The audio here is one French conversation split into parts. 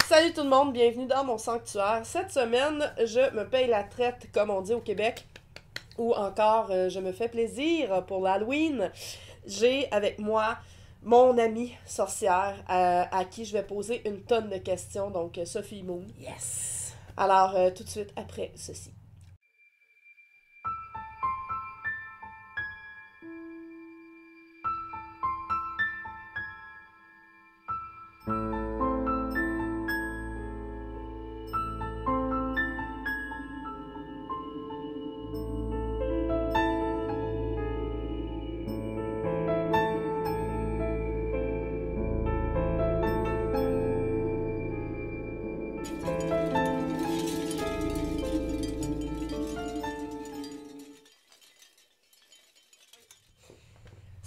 Salut tout le monde, bienvenue dans mon sanctuaire. Cette semaine, je me paye la traite, comme on dit au Québec, ou encore je me fais plaisir pour l'Halloween. J'ai avec moi mon amie sorcière à qui je vais poser une tonne de questions, donc Sophie Moon. Yes! Alors, tout de suite après ceci.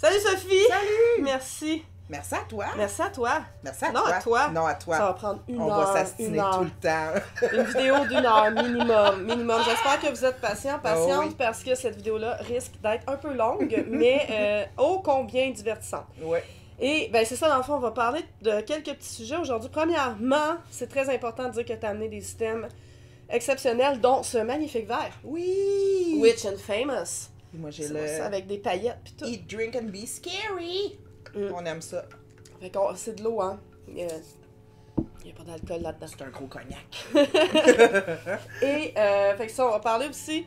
Salut Sophie! Salut! Merci. Merci à toi! Merci à toi. Merci à Non, toi! à toi. Non, à toi! Ça va prendre une On heure. va s'astiner tout le temps. Une vidéo d'une heure minimum. J'espère que vous êtes patiente Oh oui. parce que cette vidéo-là risque d'être un peu longue, mais ô combien divertissante. Ouais. Et ben c'est ça, dans le fond, on va parler de quelques petits sujets aujourd'hui. Premièrement, c'est très important de dire que tu as amené des systèmes exceptionnels, dont ce magnifique verre. Oui! Witch and Famous. Moi, j'ai C'est le ça, avec des paillettes pis tout. Eat, Drink and Be Scary. On aime ça. Fait que c'est de l'eau, hein. Il y a pas d'alcool là-dedans. C'est un gros cognac. Et, fait que ça, on va parler aussi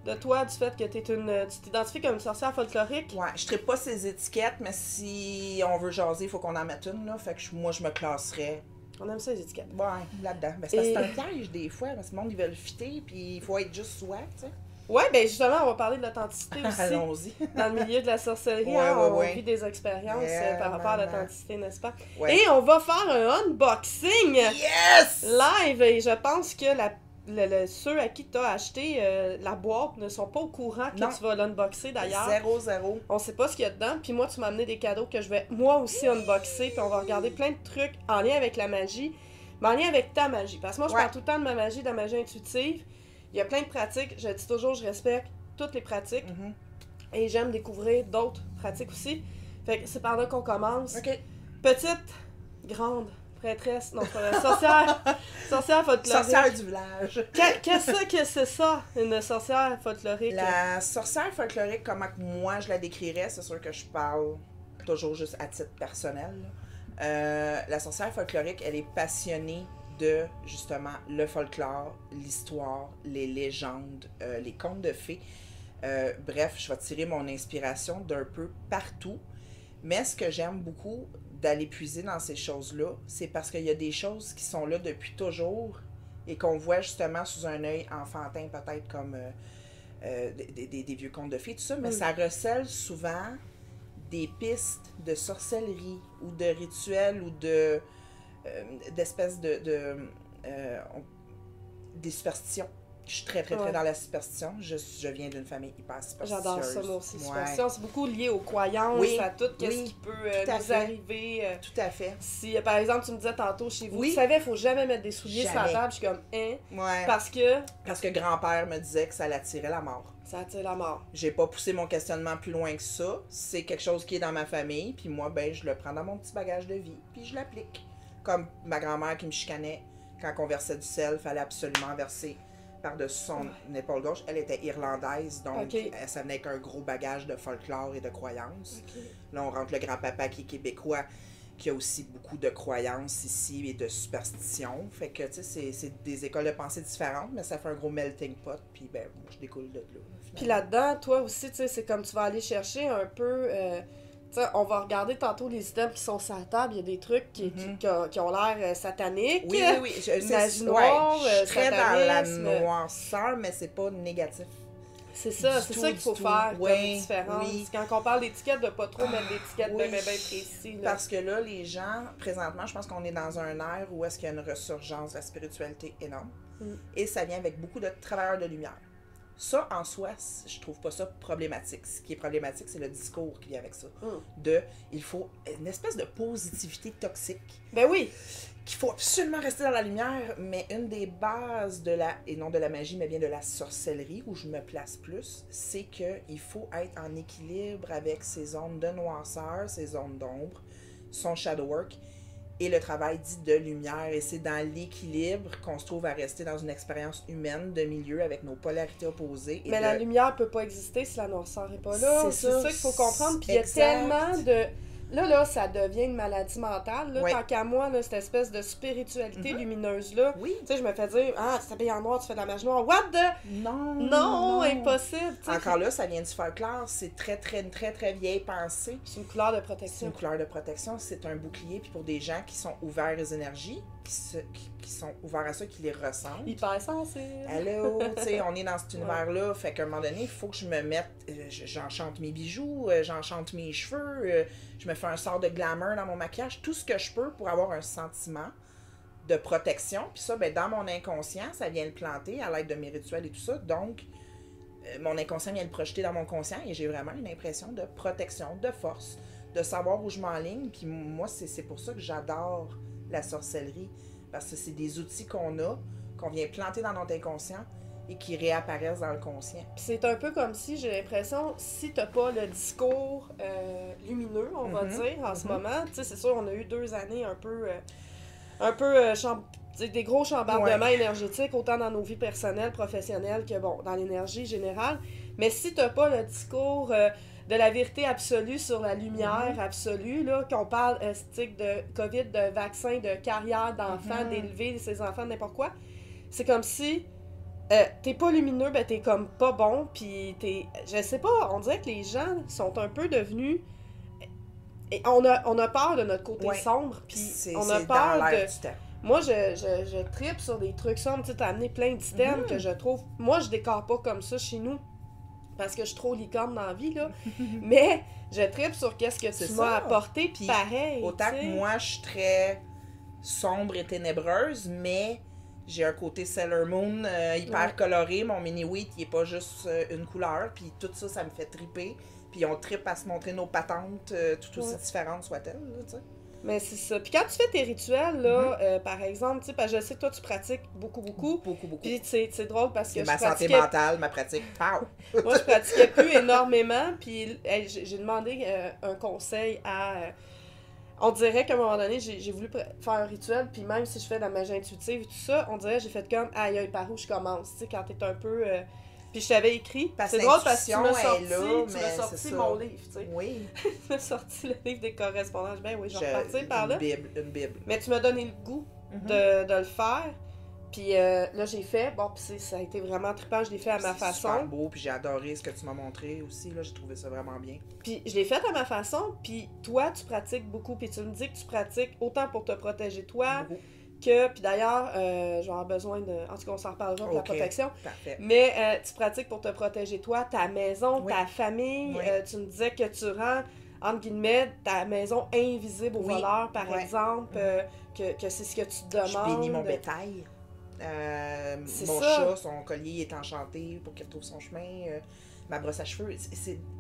de toi, du fait que tu t'identifies comme une sorcière folklorique. Ouais, je traite pas ces étiquettes, mais si on veut jaser, il faut qu'on en mette une, là. Fait que moi, je me classerais. On aime ça, les étiquettes. Ouais, là-dedans. Ben, c'est parce que c'est un piège, des fois, parce que le monde, ils veulent fitter, puis il faut être juste soi, tu sais. Ouais, ben justement, on va parler de l'authenticité aussi. Allons-y. Dans le milieu de la sorcellerie, Ouais, on ouais. vit des expériences par rapport à l'authenticité, n'est-ce pas? Ouais. Et on va faire un unboxing Yes! live, et je pense que ceux à qui tu as acheté la boîte ne sont pas au courant que Non. tu vas l'unboxer d'ailleurs. 0-0. On sait pas ce qu'il y a dedans, puis moi tu m'as amené des cadeaux que je vais moi aussi unboxer, puis on va regarder plein de trucs en lien avec la magie, mais en lien avec ta magie. Parce que moi je parle tout le temps de ma magie, de la magie intuitive. Il y a plein de pratiques, je dis toujours je respecte toutes les pratiques, et j'aime découvrir d'autres pratiques aussi. Fait que c'est par là qu'on commence. OK. Petite, grande, prêtresse, non, pas vrai, sorcière folklorique. Sorcière du village. Qu'est-ce que c'est ça, une sorcière folklorique? La sorcière folklorique, comment que moi je la décrirais, c'est sûr que je parle toujours juste à titre personnel. La sorcière folklorique, elle est passionnée de, justement, le folklore, l'histoire, les légendes, les contes de fées. Bref, je vais tirer mon inspiration d'un peu partout. Mais ce que j'aime beaucoup d'aller puiser dans ces choses-là, c'est parce qu'il y a des choses qui sont là depuis toujours et qu'on voit justement sous un œil enfantin, peut-être comme des vieux contes de fées, tout ça, mais ça recèle souvent des pistes de sorcellerie ou de rituels ou d'espèces des superstitions. Je suis très dans la superstition. Je viens d'une famille hyper superstitieuse. J'adore ça, moi aussi. Superstition, c'est beaucoup lié aux croyances, à tout ce qui peut nous arriver. Tout à fait. Si, par exemple, tu me disais tantôt chez vous, tu savais, il faut jamais mettre des souliers sur la table. Je suis comme, Ouais. Parce que grand-père me disait que ça l'attirait la mort. Ça attire la mort. J'ai pas poussé mon questionnement plus loin que ça. C'est quelque chose qui est dans ma famille, puis moi, ben, je le prends dans mon petit bagage de vie, puis je l'applique. Comme ma grand-mère qui me chicanait quand on versait du sel, fallait absolument verser par-dessus son épaule gauche. Elle était irlandaise, donc ça venait avec un gros bagage de folklore et de croyances. Là, on rentre le grand-papa qui est québécois, qui a aussi beaucoup de croyances ici et de superstitions. Fait que, tu sais, c'est des écoles de pensée différentes, mais ça fait un gros melting pot, puis ben, moi, je découle de là. Puis là-dedans, toi aussi, tu sais, c'est comme tu vas aller chercher un peu... tu sais, on va regarder tantôt les items qui sont sur la table. Il y a des trucs qui ont l'air sataniques. Oui. Magie noire, je suis très dans la satanisme. noirceur, mais c'est pas négatif. C'est ça qu'il faut faire comme différence. Oui. Quand on parle d'étiquette, de pas trop mettre d'étiquette bien précis. Là. Parce que là, les gens, présentement, je pense qu'on est dans un ère où est-ce qu'il y a une ressurgence de la spiritualité énorme. Et ça vient avec beaucoup de travailleurs de lumière. Ça, en soi, je trouve pas ça problématique. Ce qui est problématique, c'est le discours qui vient avec ça. Il faut une espèce de positivité toxique. Ben oui! Qu'il faut absolument rester dans la lumière, mais une des bases et non de la magie, mais bien de la sorcellerie, où je me place plus, c'est qu'il faut être en équilibre avec ses zones de noirceur, ses zones d'ombre, son shadow work, et le travail dit de lumière. Et c'est dans l'équilibre qu'on se trouve à rester dans une expérience humaine de milieu avec nos polarités opposées. Mais la lumière peut pas exister si la noirceur n'est pas là. C'est ça qu'il faut comprendre. Puis il y a tellement de... Là, ça devient une maladie mentale. Là, tant qu'à moi, là, cette espèce de spiritualité lumineuse-là. Oui. Tu sais, je me fais dire, tu t'habilles en noir, tu fais de la magie noire. What the... Non, impossible. Encore là, ça vient du folklore. C'est très, très, très, très vieille pensée. C'est une couleur de protection. C'est une couleur de protection. C'est un bouclier. Puis pour des gens qui sont ouverts aux énergies, qui sont ouverts à ça, qui les ressentent. Hyper sensible. Allô, tu sais, on est dans cet univers-là. Fait qu'à un moment donné, il faut que je me mette... j'enchante mes bijoux, j'enchante mes cheveux, je me fais un sort de glamour dans mon maquillage, tout ce que je peux pour avoir un sentiment de protection. Puis ça, ben, dans mon inconscient, ça vient le planter à l'aide de mes rituels et tout ça. Donc, mon inconscient vient le projeter dans mon conscient et j'ai vraiment une impression de protection, de force, de savoir où je m'enligne. Puis moi, c'est pour ça que j'adore la sorcellerie. Parce que c'est des outils qu'on vient planter dans notre inconscient et qui réapparaissent dans le conscient. C'est un peu comme si, j'ai l'impression, si t'as pas le discours lumineux, on va dire, en ce moment, tu sais, c'est sûr, on a eu 2 années un peu des gros chambardements énergétiques, autant dans nos vies personnelles, professionnelles, que, bon, dans l'énergie générale. Mais si t'as pas le discours de la vérité absolue sur la lumière absolue, là, qu'on parle de COVID, de vaccins, de carrière d'enfants, d'élever ses enfants, n'importe quoi, c'est comme si t'es pas lumineux, ben t'es comme pas bon, pis je sais pas, on dirait que les gens sont un peu devenus... Et on a peur de notre côté sombre, pis on a peur de... Moi, je tripe sur des trucs sombres, tu sais, t'as amené plein d'items que je trouve... Moi, je décore pas comme ça chez nous, parce que je suis trop licorne dans la vie, là, mais je tripe sur qu'est-ce que tu m'as apporté, pis pareil, autant que moi, je suis très sombre et ténébreuse, mais... J'ai un côté Sailor Moon hyper coloré. Mon mini-wheat, il est pas juste une couleur. Puis tout ça, ça me fait triper. Puis on tripe à se montrer nos patentes, tout aussi différentes soient-elles, tu sais. Mais c'est ça. Puis quand tu fais tes rituels, là, par exemple, tu sais, parce que je sais que toi, tu pratiques beaucoup. Puis c'est drôle parce que ma santé mentale, ma pratique. Pow! Moi, je pratiquais plus énormément. Puis j'ai demandé un conseil à... On dirait qu'à un moment donné, j'ai voulu faire un rituel, puis même si je fais de la magie intuitive et tout ça, on dirait que j'ai fait comme, aïe, par où je commence, tu sais, quand t'es un peu... Puis je t'avais écrit, c'est drôle parce que tu m'as sorti mon livre, tu sais. Oui. Tu m'as sorti le livre des correspondances, ben oui, je vais repartir par là. Une bible. Mais tu m'as donné le goût de le faire. Puis là, j'ai fait, bon, puis ça a été vraiment trippant, je l'ai fait à ma façon. C'est super beau, puis j'ai adoré ce que tu m'as montré aussi, là, j'ai trouvé ça vraiment bien. Puis je l'ai fait à ma façon, puis toi, tu pratiques beaucoup, puis tu me dis que tu pratiques autant pour te protéger toi, que, puis d'ailleurs, je vais avoir besoin de, en tout cas, on s'en reparlera pour la protection. Parfait. Mais tu pratiques pour te protéger toi, ta maison, ta famille, tu me disais que tu rends, entre guillemets, ta maison invisible aux voleurs, par exemple, que c'est ce que tu te demandes. Je bénis mon bétail. Mon chat, son collier est enchanté pour qu'il retrouve son chemin. Ma brosse à cheveux.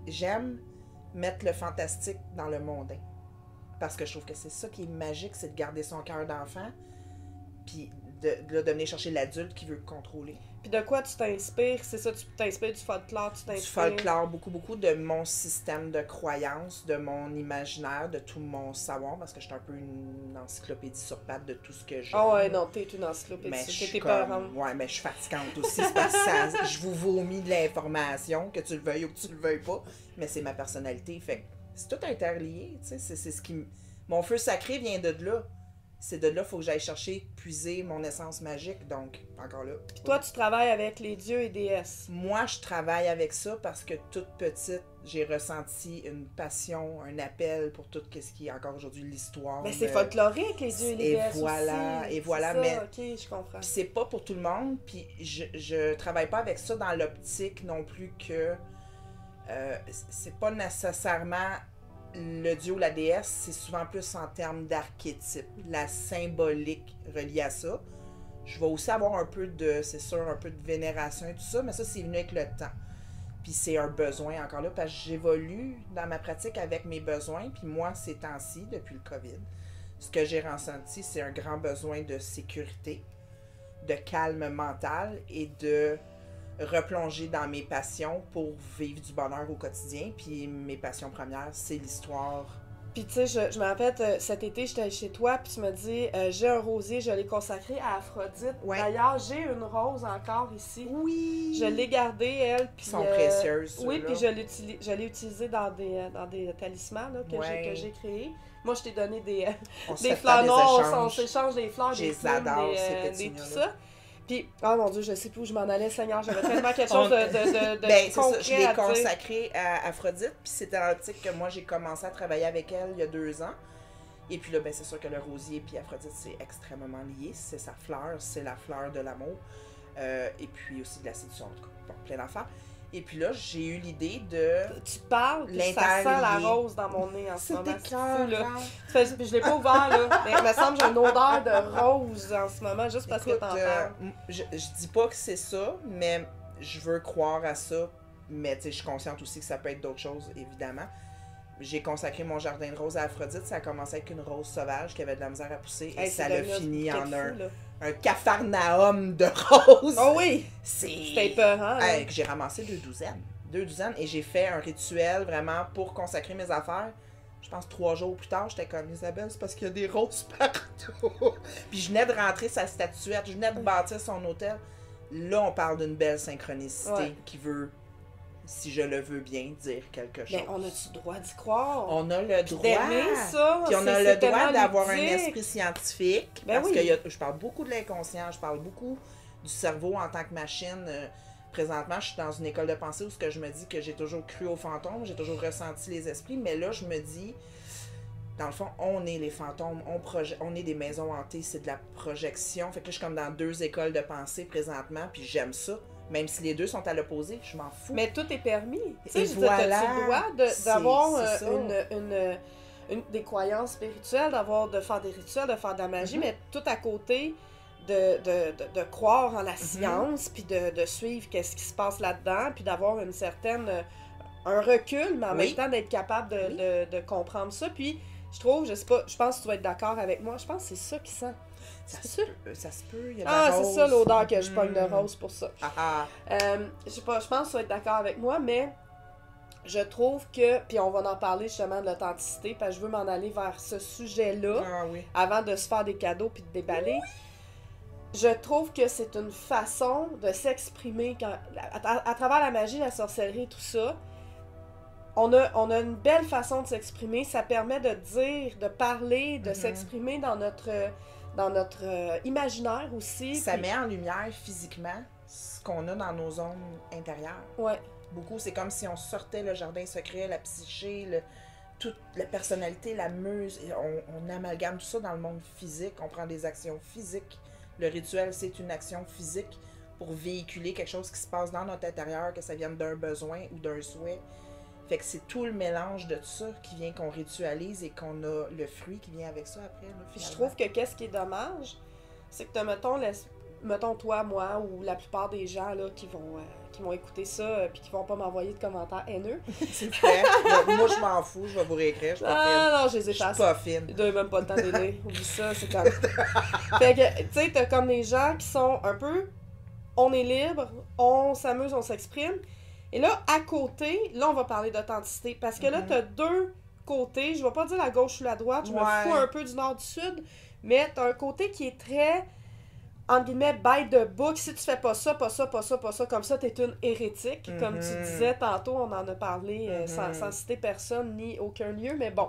J'aime mettre le fantastique dans le mondain. Parce que je trouve que c'est ça qui est magique, c'est de garder son cœur d'enfant. Puis de venir chercher l'adulte qui veut contrôler. Puis de quoi tu t'inspires? C'est ça, tu t'inspires du folklore, tu t'inspires... Du folklore, beaucoup de mon système de croyances, de mon imaginaire, de tout mon savoir, parce que je suis un peu une encyclopédie sur pattes de tout ce que j'ai. Ah ouais, non, t'es une encyclopédie, t'es parents. Ouais, mais je suis fatigante aussi, c'est parce que je vous vomis de l'information, que tu le veuilles ou que tu le veuilles pas, mais c'est ma personnalité, fait que c'est tout interlié, tu sais, c'est ce qui... Mon feu sacré vient de là. C'est de là qu'il faut que j'aille chercher, puiser mon essence magique, donc, encore là. Puis toi, tu travailles avec les dieux et déesses. Moi, je travaille avec ça parce que toute petite, j'ai ressenti une passion, un appel pour tout ce qui est encore aujourd'hui l'histoire. Mais c'est folklorique, les dieux et les déesses aussi. Et voilà, ça, mais... ok, je comprends. C'est pas pour tout le monde, puis je travaille pas avec ça dans l'optique non plus que... c'est pas nécessairement... Le dieu ou la déesse, c'est souvent plus en termes d'archétype, la symbolique reliée à ça. Je vais aussi avoir un peu de, c'est sûr, un peu de vénération et tout ça, mais ça, c'est venu avec le temps. Puis c'est un besoin encore là, parce que j'évolue dans ma pratique avec mes besoins. Puis moi, ces temps-ci, depuis le COVID, ce que j'ai ressenti, c'est un grand besoin de sécurité, de calme mental et de replonger dans mes passions pour vivre du bonheur au quotidien. Puis mes passions premières, c'est l'histoire. Puis tu sais, je me rappelle, cet été, j'étais chez toi, puis tu me dis, j'ai un rosier, je l'ai consacré à Aphrodite. Ouais. D'ailleurs, j'ai une rose encore ici. Oui! Je l'ai gardée, elle, puis... Ils sont précieuses, oui, ceux-là. puis je l'ai utilisée dans des talismans là, que j'ai créés. Moi, je t'ai donné des fleurs noires, on s'échange des fleurs, des plumes, des tout ça. Puis, oh mon Dieu, je sais plus où je m'en allais, Seigneur, j'avais tellement quelque chose de ben, concret c'est ça, je l'ai à dire. consacré à Aphrodite, puis c'était dans l'optique que moi, j'ai commencé à travailler avec elle il y a 2 ans. Et puis là, ben, c'est sûr que le rosier et Aphrodite, c'est extrêmement lié. C'est sa fleur, c'est la fleur de l'amour. Et puis aussi de la séduction, en tout cas, bon, plein d'affaires. Et puis là, j'ai eu l'idée de... Tu parles, puis ça sent la rose dans mon nez en ce moment. C'est fou, là. Puis je l'ai pas ouvert, là. Mais il me semble que j'ai une odeur de rose en ce moment, juste parce que t'en parles. Je dis pas que c'est ça, mais je veux croire à ça. Mais tu sais, je suis consciente aussi que ça peut être d'autres choses, évidemment. J'ai consacré mon jardin de roses à Aphrodite. Ça a commencé avec une rose sauvage qui avait de la misère à pousser. Et ça l'a fini en un capharnaüm de roses. Oh oui! C'était épeurant. Que j'ai ramassé 2 douzaines. 2 douzaines. Et j'ai fait un rituel vraiment pour consacrer mes affaires. Je pense 3 jours plus tard, j'étais comme Isabelle, c'est parce qu'il y a des roses partout. Puis je venais de rentrer sa statuette, je venais de bâtir son hôtel. Là, on parle d'une belle synchronicité qui veut, si je le veux bien, dire quelque chose. Mais on a-tu le droit d'y croire? On a le droit. D'aimer ça. Puis on a le droit d'avoir un ludique. esprit scientifique. Ben parce que je parle beaucoup de l'inconscient, je parle beaucoup du cerveau en tant que machine. Présentement, je suis dans une école de pensée où je me dis que j'ai toujours cru aux fantômes, j'ai toujours ressenti les esprits, mais là, je me dis, dans le fond, on est les fantômes, on est des maisons hantées, c'est de la projection. Fait que là, je suis comme dans 2 écoles de pensée présentement, puis j'aime ça. Même si les 2 sont à l'opposé, je m'en fous. Mais tout est permis. Tu sais, voilà, t'as-tu le droit d'avoir des croyances spirituelles, de faire des rituels, de faire de la magie, mais tout à côté de croire en la science, puis de suivre qu'est-ce qui se passe là-dedans, puis d'avoir une certaine... un recul, mais en même temps d'être capable de comprendre ça. Puis, je trouve, je sais pas, je pense que tu vas être d'accord avec moi, je pense que c'est ça qui sent. Ça se peut, il y a de la rose. C'est ça l'odeur que je pogne de rose pour ça. Je sais pas, je pense que tu vas être d'accord avec moi, mais je trouve que, puis on va en parler justement de l'authenticité, parce que je veux m'en aller vers ce sujet-là, avant de se faire des cadeaux puis de déballer. Je trouve que c'est une façon de s'exprimer à travers la magie, la sorcellerie, tout ça. On a une belle façon de s'exprimer. Ça permet de dire, de parler, de s'exprimer dans notre imaginaire aussi. Ça met en lumière physiquement ce qu'on a dans nos zones intérieures. Ouais. Beaucoup, c'est comme si on sortait le jardin secret, la psyché, toute la personnalité, la muse. On amalgame tout ça dans le monde physique. On prend des actions physiques. Le rituel, c'est une action physique pour véhiculer quelque chose qui se passe dans notre intérieur, que ça vienne d'un besoin ou d'un souhait. Fait que c'est tout le mélange de tout ça qui vient qu'on ritualise et qu'on a le fruit qui vient avec ça après. Là, puis je trouve que qu'est-ce qui est dommage, c'est que mettons toi, moi, ou la plupart des gens là, qui vont écouter ça puis qui vont pas m'envoyer de commentaires haineux. C'est vrai. Moi, je m'en fous, je vais vous réécrire. Je suis pas fine. Non, je les efface. Je suis pas fine. Ils n'ont même pas le temps de les lire. Oublie ça, c'est comme... Fait que, tu sais, t'as comme des gens qui sont un peu... On est libre, on s'amuse, on s'exprime. Et là, à côté, là, on va parler d'authenticité. Parce que là, t'as 2 côtés. Je vais pas dire la gauche ou la droite. Je me fous un peu du nord du sud. Mais t'as un côté qui est très... entre guillemets, by the book, si tu fais pas ça, comme ça, t'es une hérétique. Comme tu disais tantôt, on en a parlé sans citer personne ni aucun lieu, mais bon.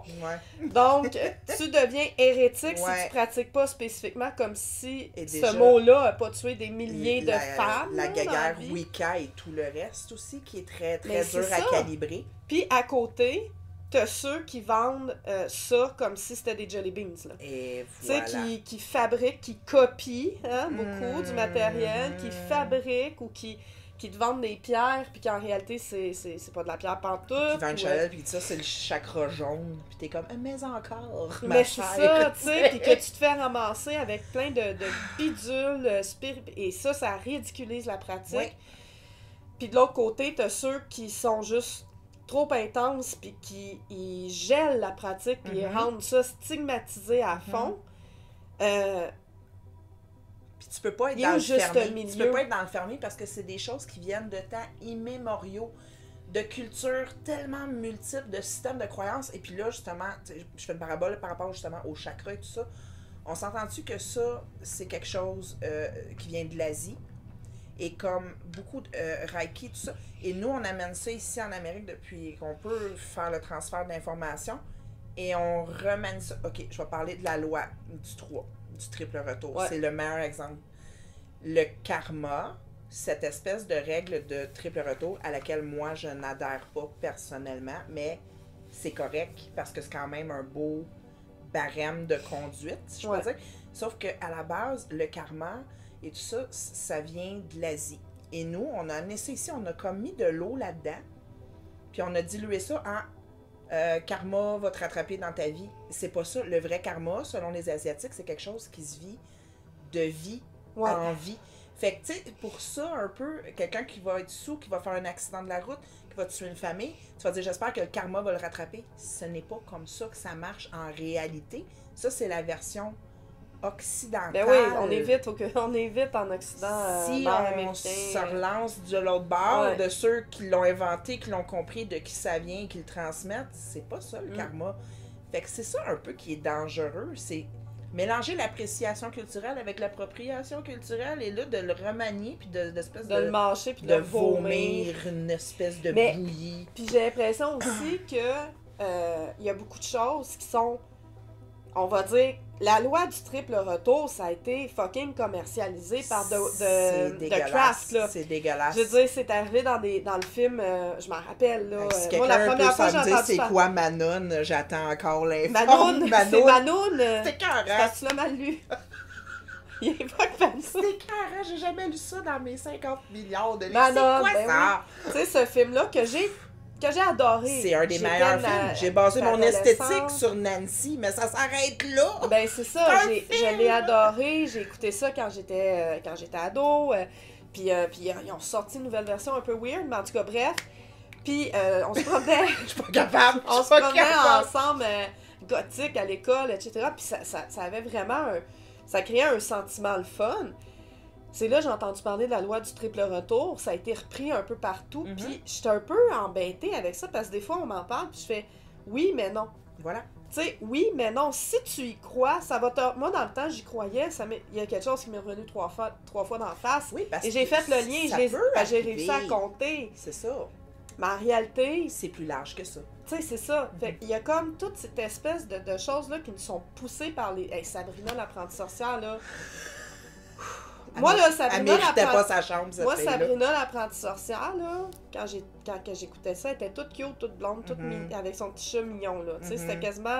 Donc, tu deviens hérétique si tu pratiques pas spécifiquement, comme si ce mot-là a pas tué des milliers de femmes. La guéguerre Wicca et tout le reste aussi, qui est très, très dur à calibrer. Puis à côté... T'as ceux qui vendent ça comme si c'était des jelly beans. Là. Et voilà. Tu sais, qui fabriquent, qui copient beaucoup du matériel, qui fabriquent ou qui te vendent des pierres, puis qu'en réalité, c'est pas de la pierre pantoute. Qui vendent Chanel, puis ça, c'est le chakra jaune. Puis t'es comme, mais encore, mais c'est ça, tu sais, puis que tu te fais ramasser avec plein de bidules, et ça ridiculise la pratique. Ouais. Puis de l'autre côté, t'as ceux qui sont juste trop intense, puis qui ils gèlent la pratique, puis ils rendent ça stigmatisé à fond. Puis tu peux pas être dans le fermé. Tu peux pas être dans le fermé parce que c'est des choses qui viennent de temps immémoriaux. de cultures tellement multiples, de systèmes de croyances. Et puis là, justement, je fais une parabole par rapport justement au chakra et tout ça. On s'entend-tu que ça, c'est quelque chose qui vient de l'Asie? Et comme beaucoup de Reiki, tout ça. Et nous, on amène ça ici en Amérique depuis qu'on peut faire le transfert d'informations. Et on remène ça. OK, je vais parler de la loi du 3, du triple retour. Ouais. C'est le meilleur exemple. Le karma, cette espèce de règle de triple retour à laquelle moi, je n'adhère pas personnellement, mais c'est correct parce que c'est quand même un beau barème de conduite, si je peux dire. Sauf qu'à la base, le karma et tout ça, ça vient de l'Asie. Et nous, on a amené ça ici, on a comme mis de l'eau là-dedans, puis on a dilué ça en karma va te rattraper dans ta vie. C'est pas ça. Le vrai karma, selon les Asiatiques, c'est quelque chose qui se vit de vie en vie. Fait que, tu sais, pour ça, un peu, quelqu'un qui va être sous, qui va faire un accident de la route, qui va tuer une famille, tu vas dire, j'espère que le karma va le rattraper. Ce n'est pas comme ça que ça marche en réalité. Ça, c'est la version occidentale. Ben oui, on évite en Occident. Si on se relance de l'autre bord, de ceux qui l'ont inventé, qui l'ont compris, de qui ça vient, qui le transmettent, c'est pas ça le karma. Fait que c'est ça un peu qui est dangereux, c'est mélanger l'appréciation culturelle avec l'appropriation culturelle et là de le remanier puis de le mâcher puis de vomir une espèce de bouillie. Puis j'ai l'impression aussi que il y a beaucoup de choses qui sont, on va dire, la loi du triple retour, ça a été fucking commercialisé par de craft, là. C'est dégueulasse. Je veux dire, c'est arrivé dans le film, je m'en rappelle, là. Si moi, la première fois, j'ai entendu c'est quoi Manon, j'attends encore l'info. Manon, c'est Manon. C'était carré. Parce que tu l'as mal lu. Il évoque Manon. C'était carré, j'ai jamais lu ça dans mes 50 milliards de livres. Manon, c'est quoi ça? Oui. Tu sais, ce film-là que j'ai adoré. C'est un des meilleurs films. J'ai basé mon esthétique sur Nancy, mais ça s'arrête là. Ben c'est ça, je l'ai adoré. J'ai écouté ça quand j'étais ado. Puis ils ont sorti une nouvelle version un peu weird, mais en tout cas, bref. Puis on se promenait. Je suis pas capable. On se promenait ensemble gothique à l'école, etc. Puis ça avait vraiment ça créait un sentiment le fun. C'est là j'ai entendu parler de la loi du triple retour, ça a été repris un peu partout, puis j'étais un peu embêtée avec ça, parce que des fois on m'en parle, puis je fais « oui, mais non ». Voilà. Tu sais, oui, mais non, si tu y crois, ça va te... Moi, dans le temps, j'y croyais, il y a quelque chose qui m'est revenu trois fois dans la face, oui, parce et j'ai fait le lien, j'ai réussi à compter. C'est ça. Mais en réalité... c'est plus large que ça. Tu sais, c'est ça. Fait qu'il y a comme toute cette espèce de choses-là qui nous sont poussées par les... Hey, Sabrina, l'apprentie sorcière, là... Moi, là, Sabrina, l'apprentie sorcière, là, quand j'écoutais ça, elle était toute cute, toute blonde, toute avec son petit chat mignon, là. Tu sais, c'était quasiment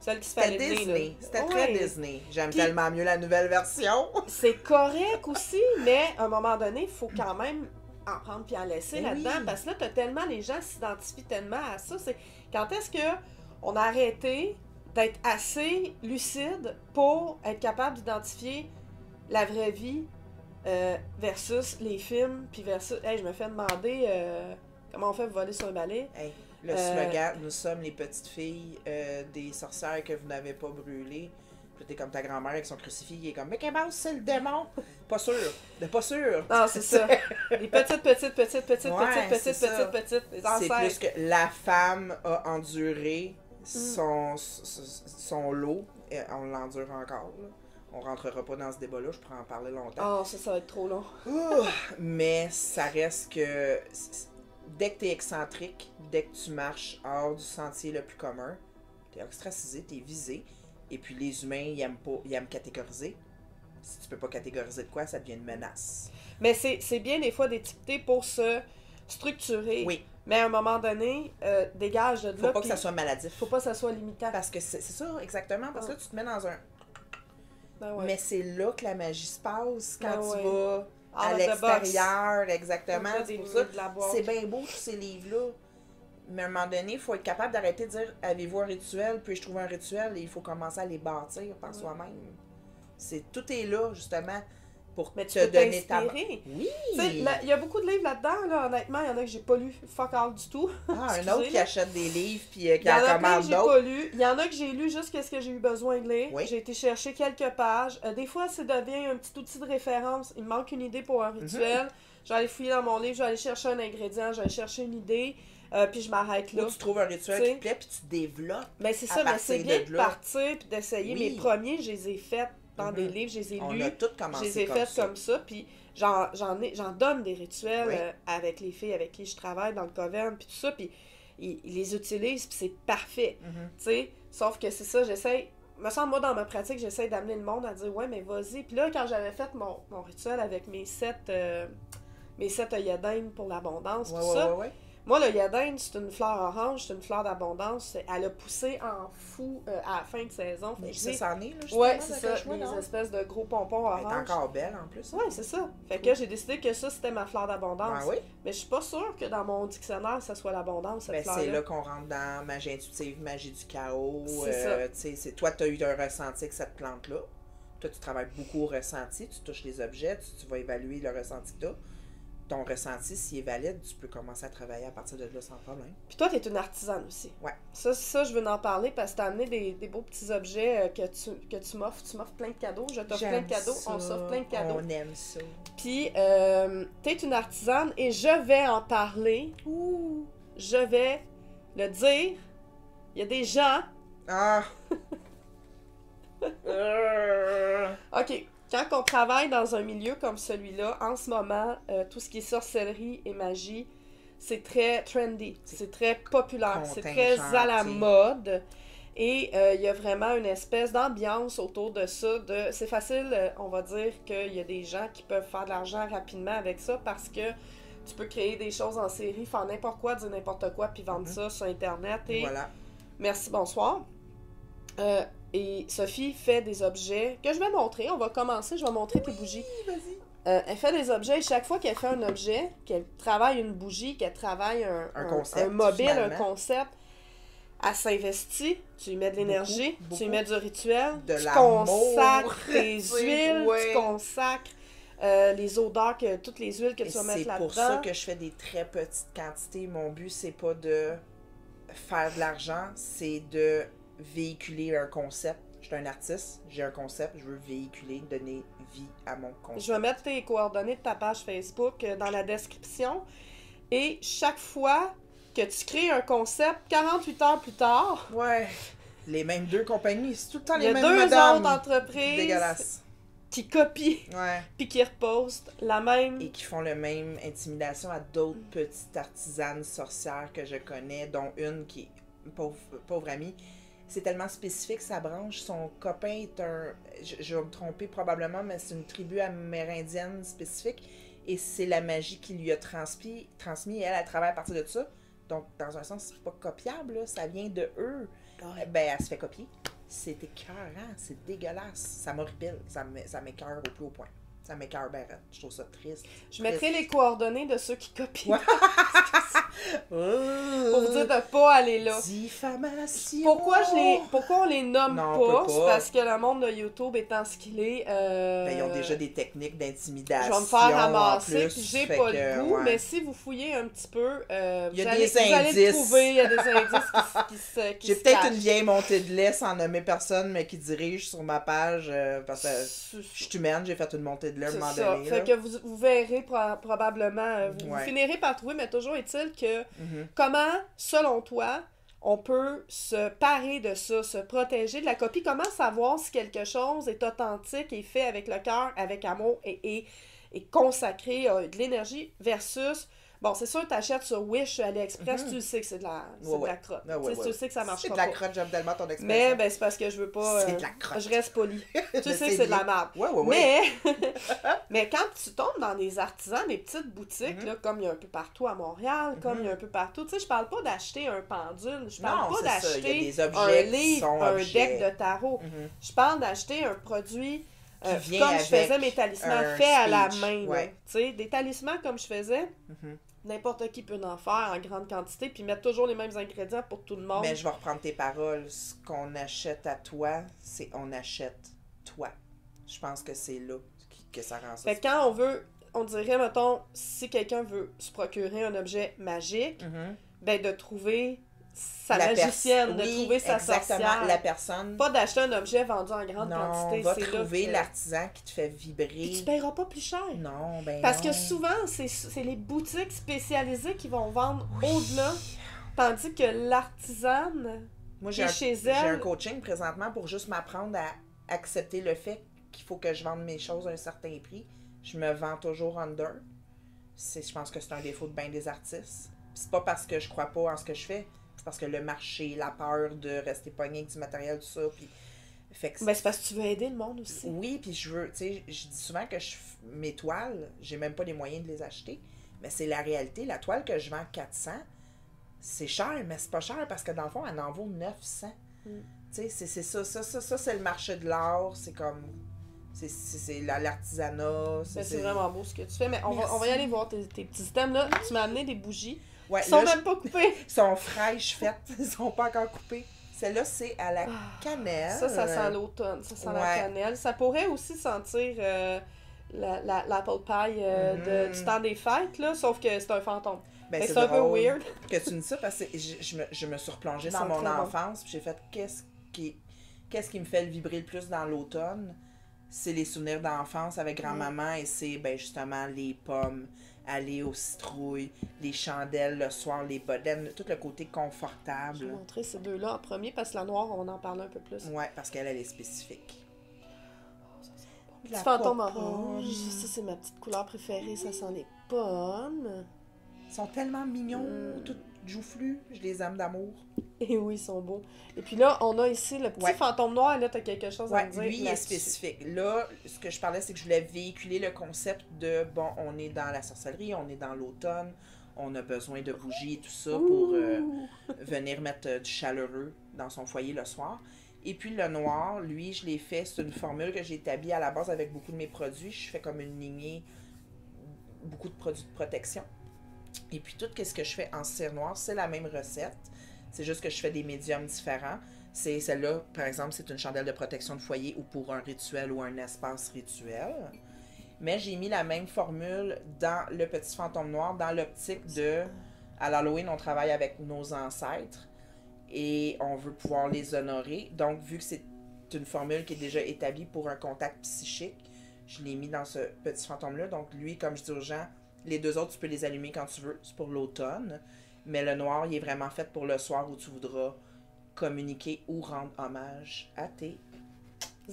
celle qui se fallait Disney. C'était très Disney. J'aime tellement mieux la nouvelle version. C'est correct aussi, mais à un moment donné, il faut quand même en prendre puis en laisser là-dedans, parce que là, t'as tellement, les gens s'identifient tellement à ça. C'est quand est-ce que on a arrêté d'être assez lucide pour être capable d'identifier la vraie vie versus les films, puis versus... Hey, je me fais demander comment on fait pour voler sur un balai. Hey, le slogan « Nous sommes les petites filles des sorcières que vous n'avez pas brûlées ». Puis t'es comme ta grand-mère avec son crucifix, il est comme « Mais qu'est-ce que c'est le démon? » Pas sûr. Pas sûr. Non, c'est ça. Les petites, les ancêtres. C'est plus que la femme a enduré son lot. Et on l'endure encore, là. On rentrera pas dans ce débat-là, je pourrais en parler longtemps. Oh, ça va être trop long. Mais ça reste que dès que t'es excentrique, dès que tu marches hors du sentier le plus commun, t'es ostracisé, t'es visé. Et puis les humains, ils aiment catégoriser. Si tu peux pas catégoriser de quoi, ça devient une menace. Mais c'est bien des fois d'étiqueter pour se structurer. Oui. Mais à un moment donné, dégage de là. Faut pas que ça soit maladif. Faut pas que ça soit limitant. Parce que c'est ça, exactement. Parce que là, tu te mets dans un... Ben ouais. Mais c'est là que la magie se passe, quand ben tu vas à l'extérieur, exactement. C'est bien beau, tous ces livres-là. Mais à un moment donné, il faut être capable d'arrêter de dire « Avez-vous un rituel? Puis-je trouver un rituel? » Et il faut commencer à les bâtir par soi-même. Tout est là, justement. pour mais te donner ta... t'inspirer. Oui! Tu sais, il y a beaucoup de livres là-dedans, là, honnêtement, il y en a que j'ai pas lu fuck all du tout. Ah, un Excusez, autre qui là. achète des livres puis qui Il y en en a plein commande que j'ai d'autres. pas lu. Il y en a que j'ai lu juste ce que j'ai eu besoin de lire. Oui. J'ai été chercher quelques pages. Des fois, ça devient un petit outil de référence. Il me manque une idée pour un rituel. Je vais aller fouiller dans mon livre, je vais aller chercher un ingrédient, je vais aller chercher une idée, puis je m'arrête là. Ou tu trouves un rituel qui te plaît puis tu développes. Mais c'est à ça, mais partir c'est bien de de là. partir puis d'essayer. Oui. Mes premiers, je les ai faits dans des livres, je les ai On lus. a tous Je commencé les ai comme faits ça. comme ça, puis j'en donne des rituels Oui. avec les filles avec qui je travaille dans le Coven, puis tout ça, puis ils les utilisent, puis c'est parfait, tu sais. Sauf que c'est ça, j'essaie, me semble, moi, dans ma pratique, j'essaie d'amener le monde à dire, ouais, mais vas-y. Puis là, quand j'avais fait mon rituel avec mes 7 œillets d'Inde pour l'abondance, tout ça, moi, l'œillet d'Inde, c'est une fleur orange, c'est une fleur d'abondance. Elle a poussé en fou à la fin de saison. Mais ça s'en est, là, justement, ouais, c'est ça, choix, des non? espèces de gros pompons Elle est orange. encore belle, en plus. Ouais, c'est ça. Fait que j'ai décidé que ça, c'était ma fleur d'abondance. Ah oui? Mais je suis pas sûre que dans mon dictionnaire, ça soit l'abondance, cette Ben, fleur-là. c'est là qu'on rentre dans magie intuitive, magie du chaos. C'est ça. Toi, tu as eu un ressenti avec cette plante-là. Toi, tu travailles beaucoup au ressenti, tu touches les objets, tu vas évaluer le ressenti que tu as. Ton ressenti, s'il est valide, tu peux commencer à travailler à partir de là sans problème. Puis toi, t'es une artisane aussi. Ouais. Ça, je veux en parler parce que t'as amené des beaux petits objets que tu m'offres. Tu m'offres plein de cadeaux. Je t'offre plein de cadeaux. On s'offre plein de cadeaux. On aime ça. Puis, t'es une artisane et je vais en parler. Ouh! Je vais le dire. Il y a des gens. Ah! OK. Quand on travaille dans un milieu comme celui-là, en ce moment, tout ce qui est sorcellerie et magie, c'est très trendy. C'est très populaire. C'est très à la mode. Et il y a vraiment une espèce d'ambiance autour de ça. C'est facile, on va dire, qu'il y a des gens qui peuvent faire de l'argent rapidement avec ça parce que tu peux créer des choses en série, faire n'importe quoi, dire n'importe quoi, puis vendre ça sur Internet. Et voilà. Merci, bonsoir. Et Sophie fait des objets que je vais montrer. On va commencer, je vais montrer tes bougies. Vas-y. Elle fait des objets et chaque fois qu'elle fait un objet, qu'elle travaille une bougie, qu'elle travaille un concept, mobile, finalement. un concept, elle s'investit, tu lui mets de l'énergie, Beaucoup, tu lui mets du rituel, de tu l'amour. consacres tes C'est- huiles, ouais. tu consacres les odeurs, toutes les huiles que tu vas mettre C'est là-dedans. pour ça que je fais des très petites quantités. Mon but, c'est pas de faire de l'argent, c'est de véhiculer un concept. Je suis un artiste, j'ai un concept, je veux véhiculer, donner vie à mon concept. Je vais mettre tes coordonnées de ta page Facebook dans la description. Et chaque fois que tu crées un concept, 48 heures plus tard, Ouais. Les mêmes deux compagnies, c'est tout le temps il y les a mêmes deux madames. autres entreprises Dégueulasse. qui copient Ouais. puis qui repostent la même. Et qui font le même intimidation à d'autres petites artisanes sorcières que je connais, dont une qui est pauvre amie. C'est tellement spécifique, sa branche. Son copain est un... Je vais me tromper probablement, mais c'est une tribu amérindienne spécifique. Et c'est la magie qui lui a transmis. Et elle travaille à partir de ça. Donc, dans un sens, c'est pas copiable, là. Ça vient de eux. Ouais. Ben, elle se fait copier. C'est écœurant, c'est dégueulasse. Ça m'horripile. Ça m'écœure au plus haut point. Ça m'écœure ben raide. Je trouve ça triste. Je mettrai les coordonnées de ceux qui copient. Ouais. Pour vous dire de pas aller là. Diffamation. Pourquoi on les nomme Non, on pas? peut C'est pas. parce que le monde de YouTube étant ce qu'il est. Ben, ils ont déjà des techniques d'intimidation. Je vais me faire ramasser, en plus, puis j'ai fait pas que, le goût, ouais. mais si vous fouillez un petit peu, Il y vous a allez, des vous allez le indices. trouver, il y a des indices qui J'ai se peut-être cachent. une vieille montée de lait sans nommer personne, mais qui dirige sur ma page parce que je suis humaine, j'ai fait une montée de lait à un C'est moment ça. donné. Fait là. que vous verrez probablement, vous Ouais. finirez par trouver, mais toujours est-il que Mhm. comment, selon toi, on peut se parer de ça, se protéger de la copie? Comment savoir si quelque chose est authentique et fait avec le cœur, avec amour et consacré, de l'énergie versus... Bon, c'est sûr, tu achètes sur Wish, AliExpress, tu sais que c'est de la crotte. Ah, ouais, Tu sais que ça marche C'est pas. de la crotte, j'aime tellement ton expression. Mais ben, c'est parce que je veux pas... C'est de la crotte. Je reste poli. Tu sais que sais c'est de la bien. merde. Ouais. Mais quand tu tombes dans des artisans, des petites boutiques, là, comme il y a un peu partout à Montréal, comme il y a un peu partout, tu sais, je parle pas d'acheter un pendule, je parle Non, pas c'est ça. Il y a d'acheter des un objets qui livre, sont un objets. deck de tarot. Mhm. Je parle d'acheter un produit Qui vient comme je faisais avec mes talismans un faits à la speech. main. Ouais. Là. Tu sais, des talismans comme je faisais, Mhm. n'importe qui peut en faire en grande quantité, puis mettre toujours les mêmes ingrédients pour tout le monde. Mais je vais reprendre tes paroles. Ce qu'on achète à toi, c'est on achète toi. Je pense que c'est là. que ça rend ça. Fait que quand on veut, on dirait, mettons, si quelqu'un veut se procurer un objet magique, ben de trouver sa magicienne, de trouver sa sorcière. La personne. Pas d'acheter un objet vendu en grande quantité. Va trouver l'artisan qui te fait vibrer. Et tu paieras pas plus cher. Non, ben Parce que souvent, c'est les boutiques spécialisées qui vont vendre au-delà. Tandis que l'artisane, moi, chez elle... J'ai un coaching présentement pour juste m'apprendre à accepter le fait qu'il faut que je vende mes choses à un certain prix. Je me vends toujours under. Je pense que c'est un défaut de bien des artistes. Puis c'est pas parce que je crois pas en ce que je fais, c'est parce que le marché, la peur de rester pogné avec du matériel, tout ça, puis... Fait que ben, c'est parce que tu veux aider le monde aussi. Oui, puis je veux, tu sais, je dis souvent que mes toiles, j'ai même pas les moyens de les acheter, mais c'est la réalité. La toile que je vends 400, c'est cher, mais c'est pas cher parce que dans le fond, elle en vaut 900. Tu sais, c'est ça, c'est le marché de l'art, c'est comme... C'est l'artisanat. C'est vraiment beau ce que tu fais, mais on va y aller voir tes petits items là. Tu m'as amené des bougies. Ouais, ils sont même pas coupées. Ils sont fraîches faites, ils sont pas encore coupées. Celle-là, c'est à la cannelle. Ça sent l'automne, ça sent la cannelle. Ça pourrait aussi sentir l'apple pie du temps des fêtes, là, sauf que c'est un fantôme. Ben, c'est un peu weird. Que tu me dis ça, parce que je me suis replongée dans mon enfance, puis j'ai fait qu'est-ce qui me fait vibrer le plus dans l'automne? C'est les souvenirs d'enfance avec grand-maman et c'est ben justement les pommes, aller aux citrouilles, les chandelles le soir, les bodeines, tout le côté confortable. Je vais montrer ces deux-là en premier parce que la noire, on en parle un peu plus. Ouais, parce qu'elle est spécifique. Petit fantôme orange, ça c'est ma petite couleur préférée, ça sent les pommes. Ils sont tellement mignons, tout joufflus, je les aime d'amour. Et oui, ils sont beaux. Et puis là, on a ici le petit fantôme noir, là, t'as quelque chose à me dire. Lui, il est spécifique. Là, ce que je parlais, c'est que je voulais véhiculer le concept de, bon, on est dans la sorcellerie, on est dans l'automne, on a besoin de bougies et tout ça pour venir mettre du chaleureux dans son foyer le soir. Et puis le noir, lui, je l'ai fait, c'est une formule que j'ai établie à la base avec beaucoup de mes produits. Je fais comme une lignée, beaucoup de produits de protection. Et puis tout ce que je fais en cire noire, c'est la même recette. C'est juste que je fais des médiums différents. C'est celle-là, par exemple, c'est une chandelle de protection de foyer ou pour un rituel ou un espace rituel. Mais j'ai mis la même formule dans le petit fantôme noir, dans l'optique de... À l'Halloween, on travaille avec nos ancêtres et on veut pouvoir les honorer. Donc, vu que c'est une formule qui est déjà établie pour un contact psychique, je l'ai mis dans ce petit fantôme-là. Donc, lui, comme je dis aux gens, les deux autres, tu peux les allumer quand tu veux. C'est pour l'automne. Mais le noir, il est vraiment fait pour le soir où tu voudras communiquer ou rendre hommage à tes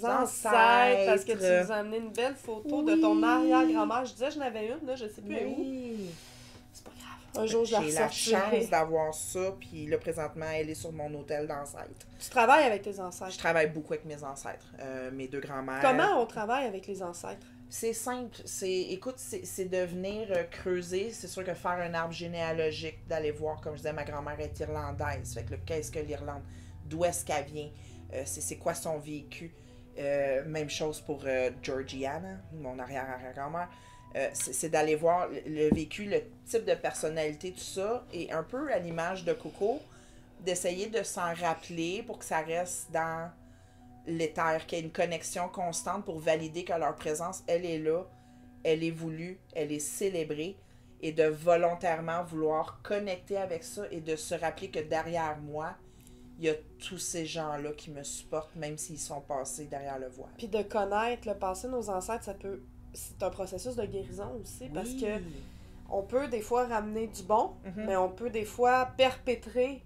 ancêtres. Parce que tu nous as amené une belle photo de ton arrière-grand-mère. Je disais que j'en avais une, là, je sais plus où. C'est pas grave. Un jour, je la ressortirai. J'ai la chance d'avoir ça, puis là, présentement, elle est sur mon hôtel d'ancêtre. Tu travailles avec tes ancêtres? Je travaille beaucoup avec mes ancêtres, mes deux grands-mères. Comment on travaille avec les ancêtres? C'est simple. Écoute, c'est de venir creuser. C'est sûr que faire un arbre généalogique, d'aller voir, comme je disais, ma grand-mère est irlandaise. Fait que qu'est-ce que l'Irlande? D'où est-ce qu'elle vient? C'est quoi son vécu? Même chose pour Georgiana, mon arrière-grand-mère. C'est d'aller voir le vécu, le type de personnalité, tout ça. Et un peu à l'image de Coco, d'essayer de s'en rappeler pour que ça reste dans l'éther, qu'il y ait une connexion constante pour valider que leur présence, elle est là, elle est voulue, elle est célébrée, et de volontairement vouloir connecter avec ça et de se rappeler que derrière moi, il y a tous ces gens-là qui me supportent, même s'ils sont passés derrière le voile. Puis de connaître le passé de nos ancêtres, c'est un processus de guérison aussi, parce que on peut des fois ramener du bon, mais on peut des fois perpétrer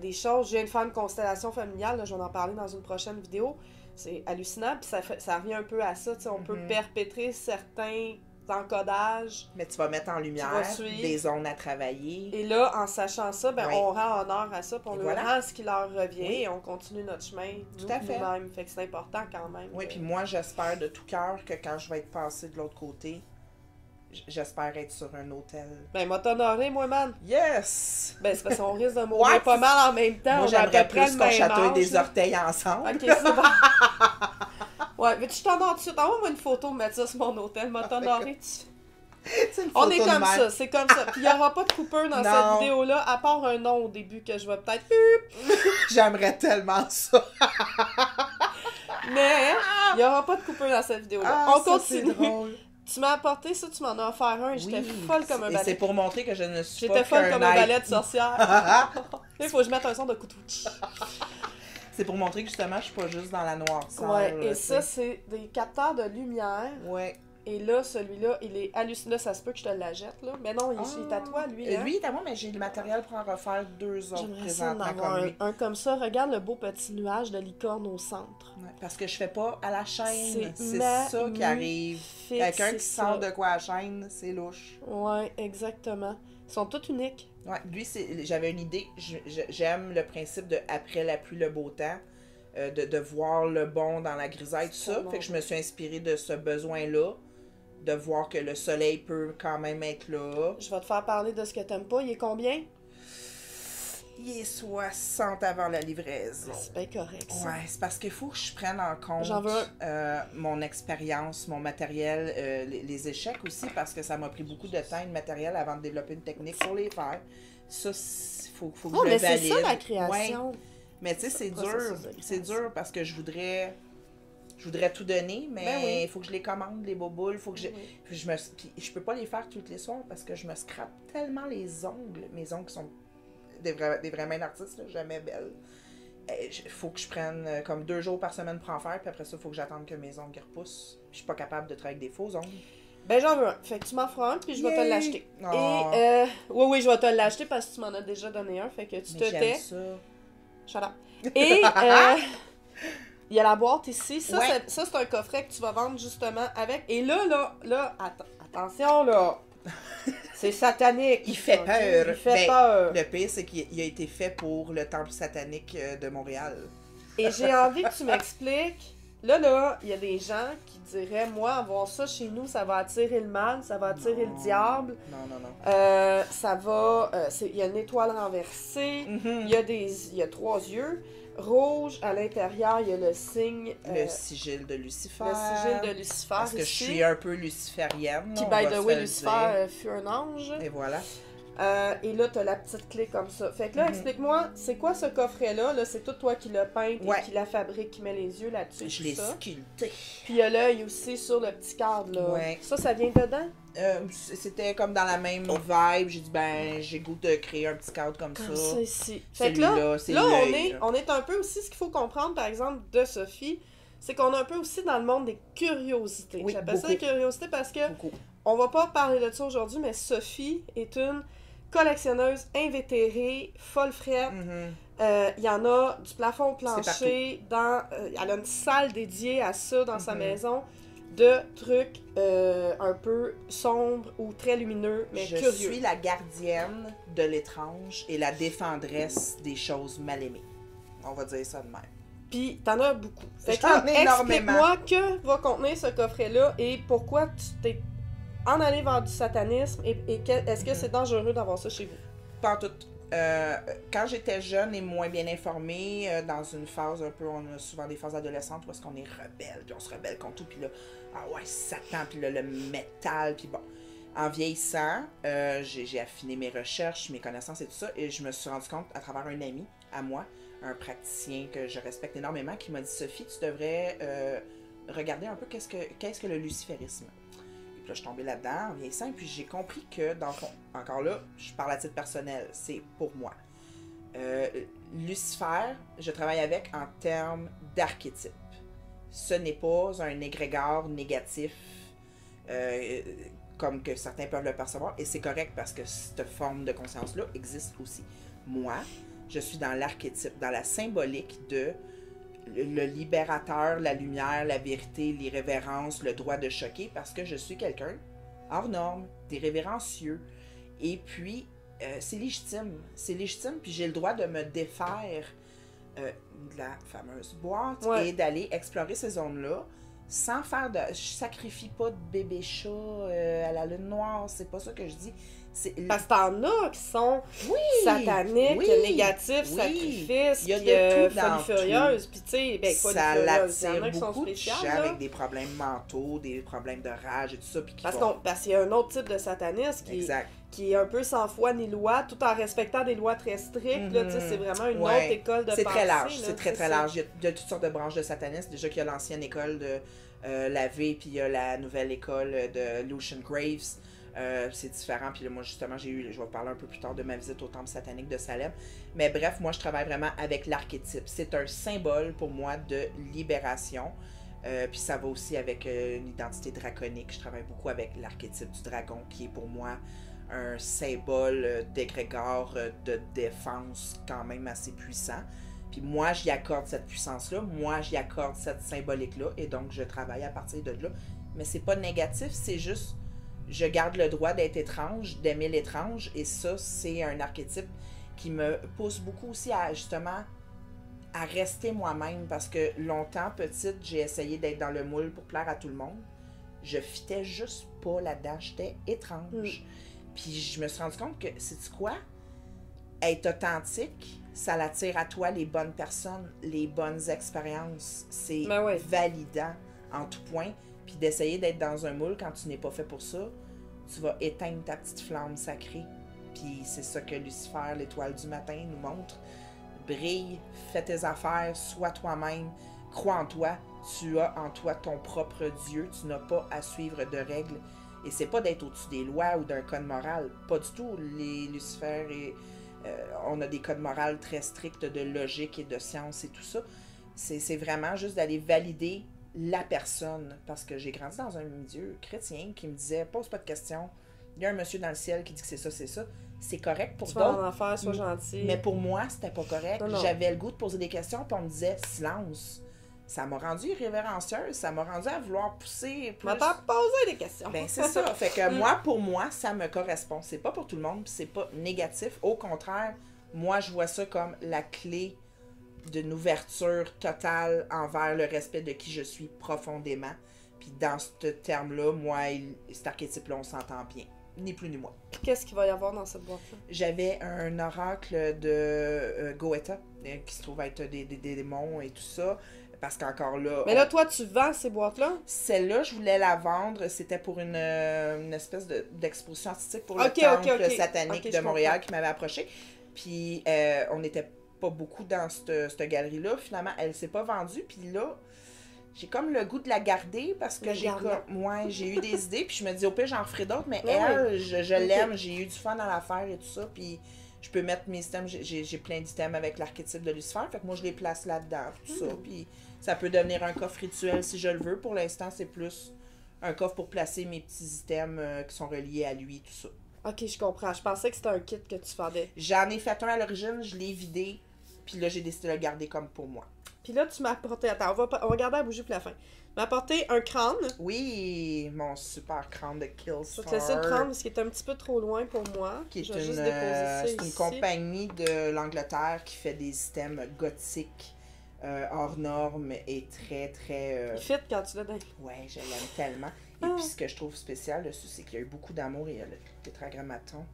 des choses. Je viens de faire une constellation familiale, là, je vais en parler dans une prochaine vidéo. C'est hallucinant, puis ça revient un peu à ça. On peut perpétrer certains encodages. Mais tu vas mettre en lumière des zones à travailler. Et là, en sachant ça, on rend honneur à ça, puis on leur rend ce qui leur revient, et on continue notre chemin nous-mêmes. Fait que c'est important quand même. Oui, puis moi, j'espère de tout cœur que quand je vais être passée de l'autre côté, j'espère être sur un hôtel. Ben, m'a t'honoré, moi, man. Yes! Ben, c'est parce qu'on risque de mourir pas mal en même temps. Moi, j'aimerais plus qu'on chatouille des orteils ensemble. Ok, c'est bon. Ouais, mais tu t'honores tout de suite. Envoie-moi une photo, mettre ça sur mon hôtel. M'a t'honoré. On est comme ça, c'est comme ça. Puis il n'y aura pas de coupeur dans cette vidéo-là, à part un nom au début que je vais peut-être... J'aimerais tellement ça. Mais il n'y aura pas de coupure dans cette vidéo-là. Ah, On continue. C'est drôle. Tu m'as apporté ça, tu m'en as offert un et j'étais folle comme un Et balai. c'est pour montrer que je ne suis pas J'étais folle comme un être. balai de sorcière. Il faut que je mette un son de couteau. C'est pour montrer que justement, je suis pas juste dans la noirceur. Ouais, et là, ça, t'sais. c'est des capteurs de lumière. Ouais. Et là, celui-là, il est hallucinant. Là, ça se peut que je te la jette, là. Mais non, il est à toi, lui. Hein? Lui, il est à moi, mais j'ai le matériel pour en refaire 2 autres J'aimerais ça en présentement avoir comme lui. un comme ça. Regarde le beau petit nuage de licorne au centre. Ouais, parce que je fais pas à la chaîne. C'est magnifique, ça qui arrive. Quelqu'un c'est qui ça. sort de quoi à la chaîne, c'est louche. Ouais, exactement. Ils sont tous uniques. Ouais, lui, j'avais une idée. J'aime le principe de après la pluie, le beau temps. De voir le bon dans la grisaille, tout ça. Fait que je me suis inspirée de ce besoin-là. De voir que le soleil peut quand même être là. Je vais te faire parler de ce que t'aimes pas. Il est combien? Il est 60 avant la livraison. C'est bien correct, ça. Ouais, c'est parce qu'il faut que je prenne en compte J'en veux mon expérience, mon matériel, les échecs aussi, parce que ça m'a pris beaucoup de temps et de matériel avant de développer une technique pour les faire. Ça, faut que Oh, je mais le valide. c'est ça, la création. Ouais. Mais tu sais, c'est dur. processus de C'est création. dur parce que je voudrais tout donner, mais Ben oui. il faut que je les commande, les boboules. Faut que Oui. puis je peux pas les faire toutes les soirs parce que je me scrape tellement les ongles. Mes ongles sont des vraies mains d'artiste, là, jamais belles. Il faut que je prenne comme 2 jours par semaine pour en faire, puis après ça, il faut que j'attende que mes ongles repoussent. Je suis pas capable de travailler avec des faux ongles. Ben, j'en veux un. Fait que tu m'en feras un, puis je vais te Yay! l'acheter. Oh. Et, oui, je vais te l'acheter parce que tu m'en as déjà donné un. Fait que tu Mais te j'aime tais. ça. Shut up. Et, il y a la boîte ici. Ça, Ouais. c'est un coffret que tu vas vendre justement avec. Et là, attention, là. C'est satanique. Il fait ok? peur. Il fait Ben, peur. Le pire, c'est qu'il a été fait pour le temple satanique de Montréal. Et j'ai envie que tu m'expliques. Là, il y a des gens qui diraient, moi, avoir ça chez nous, ça va attirer le mal, ça va attirer Non. le diable. Non. Ça va. Il y a une étoile renversée. Mhm. Il y a 3 yeux. Rouge, à l'intérieur, il y a le signe. Le sigil de Lucifer. le sigil de Lucifer. Parce que ici, je suis un peu luciférienne. Qui, on by va the se way, le Lucifer dire. fut un ange. Et voilà. Et là, t'as la petite clé comme ça. Fait que là, Mhm. explique-moi, c'est quoi ce coffret-là? Là, c'est tout toi qui l'as peint et Ouais. qui la fabrique, qui met les yeux là-dessus. Je tout l'ai ça. sculpté. Puis il y a l'œil aussi sur le petit cadre, là. Ouais. Ça vient dedans? C'était comme dans la même vibe. J'ai dit, ben, j'ai goût de créer un petit cadre comme Comme ça. ça ici. Fait que Celui-là, là, c'est là l'œil, on est un peu aussi, ce qu'il faut comprendre, par exemple, de Sophie, c'est qu'on est un peu aussi dans le monde des curiosités. Oui, J'appelle ça beaucoup. des curiosités parce que Beaucoup. on va pas parler de ça aujourd'hui, mais Sophie est une collectionneuse invétérée, folle frette. Mhm. Il y en a du plafond au C'est plancher, elle a une salle dédiée à ça dans sa Mhm. maison, de trucs un peu sombres ou très lumineux, mais Je curieux. suis la gardienne de l'étrange et la défendresse des choses mal aimées. On va dire ça de même. Puis t'en as beaucoup. Fait que J'en là, ai énormément. explique-moi que va contenir ce coffret-là et pourquoi tu t'es en allé vers du satanisme et est-ce que c'est dangereux d'avoir ça chez vous? Pas tout. Quand j'étais jeune et moins bien informée, dans une phase un peu, on a souvent des phases adolescentes où est-ce qu'on est rebelle, puis on se rebelle contre tout, puis là, ah ouais, Satan, puis là, le métal, puis bon. En vieillissant, j'ai affiné mes recherches, mes connaissances et tout ça, et je me suis rendu compte à travers un ami à moi, un praticien que je respecte énormément, qui m'a dit, Sophie, tu devrais regarder un peu qu'est-ce que le luciférisme. Puis là, je suis tombée là-dedans en vieillissant, et puis j'ai compris que, dans le fond, encore là, je parle à titre personnel, c'est pour moi. Lucifer, je travaille avec en termes d'archétype. Ce n'est pas un égrégore négatif, comme que certains peuvent le percevoir, et c'est correct parce que cette forme de conscience-là existe aussi. Moi, je suis dans l'archétype, dans la symbolique de le libérateur, la lumière, la vérité, l'irrévérence, le droit de choquer, parce que je suis quelqu'un hors norme, d'irrévérencieux. Et puis, c'est légitime, puis j'ai le droit de me défaire de la fameuse boîte Ouais. et d'aller explorer ces zones-là sans faire de... Je sacrifie pas de bébé chat à la lune noire, c'est pas ça que je dis. Parce que t'en as qui sont sataniques, négatifs, sacrifices, il y a de tout dans folie furieuse, puis tu sais, ben folie ça furieuse, il y en a l'attire qui sont beaucoup de spéciales, gens là. avec des problèmes mentaux, des problèmes de rage et tout ça. Puis Parce qu'il y a un autre type de satanisme qui est un peu sans foi ni loi, tout en respectant des lois très strictes, là, tu sais, c'est vraiment une autre école de pensée. C'est très large, là, c'est très large. Il y a toutes sortes de branches de satanisme. Déjà qu'il y a l'ancienne école de Lavey, puis il y a la nouvelle école de Lucian Graves. C'est différent, puis là, moi justement je vais vous parler un peu plus tard de ma visite au temple satanique de Salem, mais bref, moi je travaille vraiment avec l'archétype, c'est un symbole pour moi de libération, puis ça va aussi avec une identité draconique, je travaille beaucoup avec l'archétype du dragon qui est pour moi un symbole d'égrégore de défense quand même assez puissant, puis moi j'y accorde cette puissance-là, moi j'y accorde cette symbolique-là, et donc je travaille à partir de là, mais c'est pas négatif, c'est juste je garde le droit d'être étrange, d'aimer l'étrange, et ça, c'est un archétype qui me pousse beaucoup aussi à, justement, à rester moi-même, parce que longtemps, petite, j'ai essayé d'être dans le moule pour plaire à tout le monde. Je fitais juste pas là-dedans, j'étais étrange. Puis je me suis rendu compte que, sais-tu quoi? Être authentique, ça l'attire à toi les bonnes personnes, les bonnes expériences. C'est validant en tout point. Puis d'essayer d'être dans un moule quand tu n'es pas fait pour ça, tu vas éteindre ta petite flamme sacrée. Puis c'est ça que Lucifer, l'étoile du matin, nous montre. Brille, fais tes affaires, sois toi-même, crois en toi. Tu as en toi ton propre Dieu. Tu n'as pas à suivre de règles. Et c'est pas d'être au-dessus des lois ou d'un code moral. Pas du tout. Les Lucifer, on a des codes moraux très stricts de logique et de science et tout ça. C'est vraiment juste d'aller valider la personne, parce que j'ai grandi dans un milieu chrétien qui me disait pose pas de questions, il y a un monsieur dans le ciel qui dit que c'est ça, c'est correct pour d'autres. Tu vas en enfer, sois gentil. Mais pour moi, c'était pas correct. Non. J'avais le goût de poser des questions, puis on me disait silence. Ça m'a rendue irrévérencieuse, ça m'a rendue à vouloir pousser plus. M'entends poser des questions. Ben c'est ça. Fait que pour moi, ça me correspond. C'est pas pour tout le monde, puis c'est pas négatif. Au contraire, moi, je vois ça comme la clé d'une ouverture totale envers le respect de qui je suis profondément. Puis dans ce terme-là, moi, cet archétype-là, on s'entend bien. Ni plus ni moins. Qu'est-ce qu'il va y avoir dans cette boîte-là? J'avais un oracle de Goéta, qui se trouve être des démons et tout ça. Parce qu'encore là... Mais là, toi, tu vends ces boîtes-là? Celle-là, je voulais la vendre. C'était pour une espèce d'exposition artistique pour le temple satanique de Montréal qui m'avait approché. Puis on était pas beaucoup dans cette galerie-là. Finalement, elle s'est pas vendue. Puis là, j'ai comme le goût de la garder parce que j'ai eu des idées. Puis je me dis, au pire, j'en ferai d'autres. Mais je l'aime. J'ai eu du fun dans l'affaire et tout ça. Puis je peux mettre mes items. J'ai plein d'items avec l'archétype de Lucifer. Fait que moi, je les place là-dedans. Tout ça. Puis ça peut devenir un coffre rituel si je le veux. Pour l'instant, c'est plus un coffre pour placer mes petits items qui sont reliés à lui, tout ça. Ok, je comprends. Je pensais que c'était un kit que tu vendais. J'en ai fait un à l'origine, je l'ai vidé, puis là, j'ai décidé de le garder comme pour moi. Puis là, tu m'as apporté... Attends, on va regarder la bougie pour la fin. Tu m'as apporté un crâne. Oui, mon super crâne de Killstar. Je vais te laisser le crâne parce qu'il est un petit peu trop loin pour moi. C'est une compagnie de l'Angleterre qui fait des systèmes gothiques hors normes et très, très... Il fit quand tu l'as dans... Ouais, je l'aime tellement. Et puis, ce que je trouve spécial dessus, c'est qu'il y a eu beaucoup d'amour. Il y a le tétragrammaton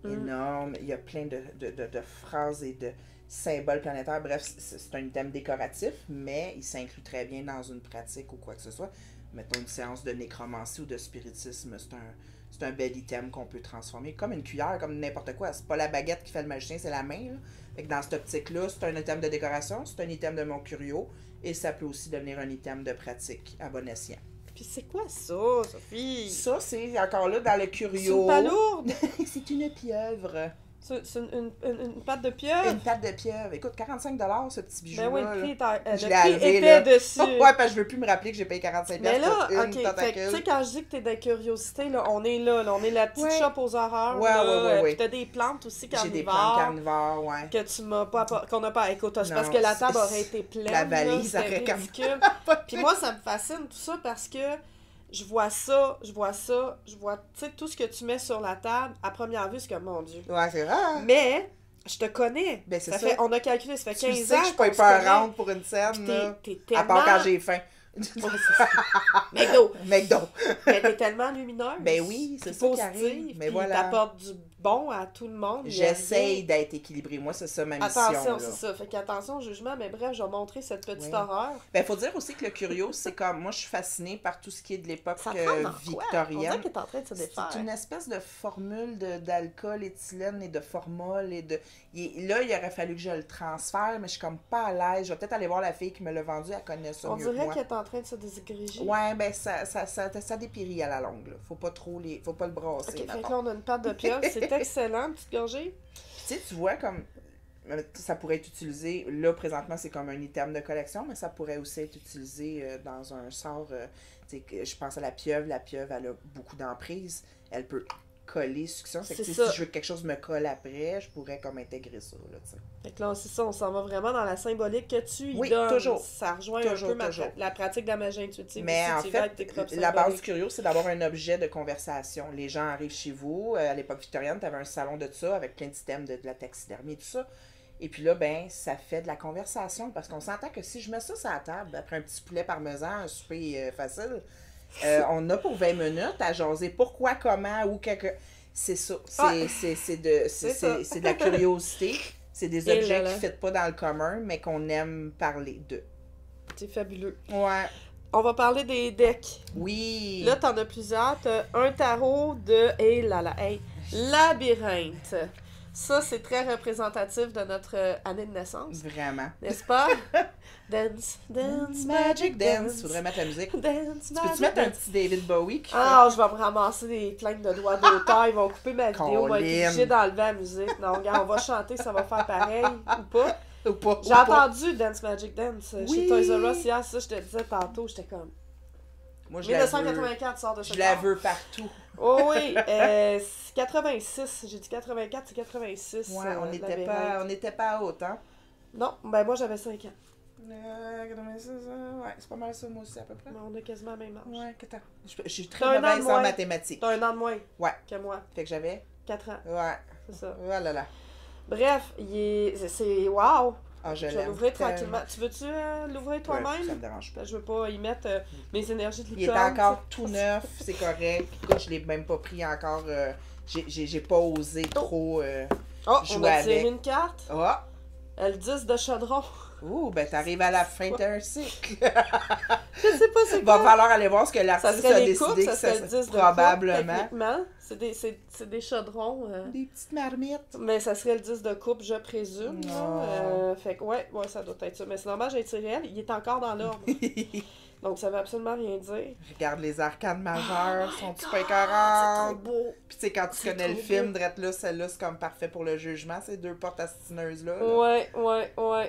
énorme. Il y a plein de phrases et de symboles planétaires. Bref, c'est un item décoratif, mais il s'inclut très bien dans une pratique ou quoi que ce soit. Mettons une séance de nécromancie ou de spiritisme, c'est un bel item qu'on peut transformer. Comme une cuillère, comme n'importe quoi. C'est pas la baguette qui fait le magicien, c'est la main. Là. Fait que dans cette optique-là, c'est un item de décoration, c'est un item de mon curio, et ça peut aussi devenir un item de pratique à bon escient. Puis c'est quoi ça, Sophie? Ça, c'est encore là dans le curio. C'est une palourde? C'est une pieuvre. C'est une patte de pieuvre? Une patte de pieuvre. Écoute, 45$ ce petit bijou-là. Ben oui, le prix était là. Dessus. Ouais, parce que je veux plus me rappeler que j'ai payé 45$ mais là, pour une tentacule. Tu sais, quand je dis que t'es de curiosité, là, on est là. On est la petite shop aux horreurs. Ouais. Puis t'as des plantes aussi carnivores. J'ai des plantes carnivores, ouais. Que tu m'as pas... Qu'on n'a pas... Écoute, c'est parce que la table aurait été pleine. La valise là, aurait ridicule. Puis moi, ça me fascine tout ça parce que je vois, tu sais, tout ce que tu mets sur la table, à première vue, c'est comme, mon Dieu. Ouais, c'est vrai. Mais, je te connais. Ben, c'est ça. On a calculé, ça fait 15 ans. Tu sais que je suis pas épeurante pour une scène, là. T'es tellement... À part quand j'ai faim. Ouais, c'est ça. McDo. McDo. Mais t'es tellement lumineuse. Ben oui, c'est ça qui arrive. Mais voilà. T'apportes du bon à tout le monde. J'essaye d'être équilibrée. Moi, c'est ça ma mission. Attention, c'est ça. Fait qu'attention au jugement, mais bref, je vais montrer cette petite horreur. Ben, faut dire aussi que le Curio, c'est comme... Moi, je suis fascinée par tout ce qui est de l'époque victorienne. On dirait qu'il est en train de se défaire. C'est une espèce de formule d'alcool, éthylène et de formol. Là, il aurait fallu que je le transfère, mais je suis comme pas à l'aise. Je vais peut-être aller voir la fille qui me l'a vendu, elle connaît ça mieux que moi. On dirait qu'elle est en train de se désagréger. Ouais, ben ça dépérit à la longue. Là. Faut pas le brasser. Ok, fait que là, on a une pâte de pieuvre. C'est excellent, petite gorgée. Tu vois, comme ça pourrait être utilisé, là, présentement, c'est comme un item de collection, mais ça pourrait aussi être utilisé dans un sort. Je pense à la pieuvre. La pieuvre, elle a beaucoup d'emprise. Elle peut coller, succion. C'est que si je veux que quelque chose me colle après, je pourrais comme intégrer ça. Là, fait que là, c'est ça, on s'en va vraiment dans la symbolique que tu y donnes. Toujours. Ça rejoint un peu la pratique de la magie intuitive. Mais en fait, la base du Curio, c'est d'avoir un objet de conversation. Les gens arrivent chez vous. À l'époque victorienne, tu avais un salon de ça avec plein d'items de la taxidermie et tout ça. Et puis là, ben, ça fait de la conversation. Parce qu'on s'entend que si je mets ça sur la table, après un petit poulet parmesan, un souper facile, on a pour 20 minutes à jaser pourquoi, comment, ou quelque... C'est ça. C'est de la curiosité. C'est des objets qui ne fitent pas dans le commun, mais qu'on aime parler d'eux. C'est fabuleux. Ouais. On va parler des decks. Oui. Là, t'en as plusieurs. T'as un tarot de... Labyrinthe. Ça, c'est très représentatif de notre année de naissance. Vraiment. N'est-ce pas? Dance, dance, magic dance. Faudrait mettre la musique. Dance, tu peux-tu mettre un petit David Bowie? Ah, je vais me ramasser des plaintes de doigts d'auteur. Ils vont couper ma vidéo. On va être obligé d'enlever la musique. Non, regarde, on va chanter, ça va faire pareil. Ou pas? J'ai entendu Dance Magic Dance chez Toys R Us hier. Ça, je te disais tantôt. J'étais comme... Moi, 1984 sort de ce Je la veux partout. Oh oui, 86. J'ai dit 84, c'est 86. Ouais, on n'était pas haute, hein? Non, ben moi j'avais 5 ans. 86, ouais, c'est pas mal ça, moi aussi, à peu près. Mais on a quasiment le même âge. Ouais, attends. Je suis très mauvaise en mathématiques. T'as un an de moins que moi. Fait que j'avais 4 ans. Ouais. C'est ça. Oh là là. Bref, c'est wow! Ah, je vais l'ouvrir tranquillement. Tu veux-tu l'ouvrir toi-même? Ça me dérange pas. Je veux pas y mettre mes énergies de licorne. Il est encore tout neuf, c'est correct. Écoute, je l'ai même pas pris encore. J'ai pas osé trop jouer on a tiré avec. Une carte. Oh! Le 10 de chaudron. Ouh, ben t'arrives à la fin d'un cycle. Je sais pas c'est quoi. Va falloir aller voir ce que l'artiste a décidé que ça serait probablement. C'est des chaudrons. Des petites marmites. Mais ça serait le 10 de coupe, je présume. Fait que ouais, ça doit être ça. Mais c'est normal, j'ai tiré elle. Il est encore dans l'ordre. Donc ça veut absolument rien dire. Regarde les arcanes majeures, sont super écœurantes. C'est trop beau. Puis tu sais, quand tu connais le film, drette là, celle-là, c'est comme parfait pour le jugement, ces deux portes astineuses-là. Ouais.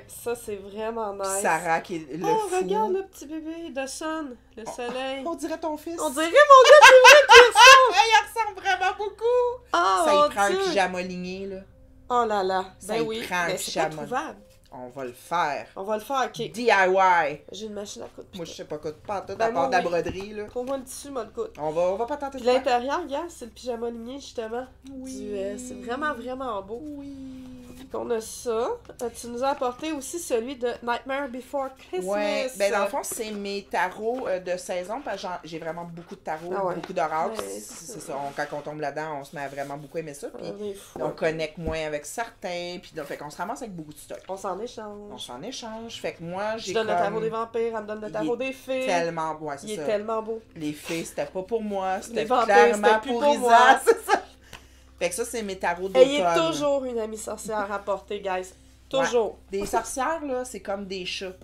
Ça, c'est vraiment nice. Puis Sarah qui est le fou. Regarde le petit bébé, The Sun, le soleil. On dirait ton fils. On dirait mon gars, c'est vrai qu'il ressemble. Il ressemble vraiment beaucoup. Ça, il prend un pyjama ligné, là. Oh là là. Ça, il prend un pyjama. C'est pas trouvable. On va le faire. OK. DIY. J'ai une machine à coudre. Moi, je sais pas coudre pas tout, à part de la broderie, là. Trouve-moi le tissu, moi, le coudre. On va pas tenter de faire. L'intérieur, regarde, c'est le pyjama ligné, justement. Oui. C'est vraiment, vraiment beau. Oui. On a ça. Tu nous as apporté aussi celui de Nightmare Before Christmas. Ouais, ben dans le fond, c'est mes tarots de saison, parce que j'ai vraiment beaucoup de tarots, beaucoup d'oracles. C'est ça, quand on tombe là-dedans, on se met à vraiment beaucoup aimer ça. Puis on connecte moins avec certains, puis fait qu'on se ramasse avec beaucoup de stock. On s'en échange. Fait que moi, j'ai Je donne le tarot des vampires, elle me donne le tarot des fées. Tellement beau, c'est ça. Il est tellement beau. Les fées, c'était pas pour moi, c'était vampires, clairement pour Isa, c'est ça. Fait que ça, c'est mes tarots d'automne. Ayez toujours une amie sorcière à porter, guys. Toujours. Ouais. Des sorcières, là, c'est comme des chats.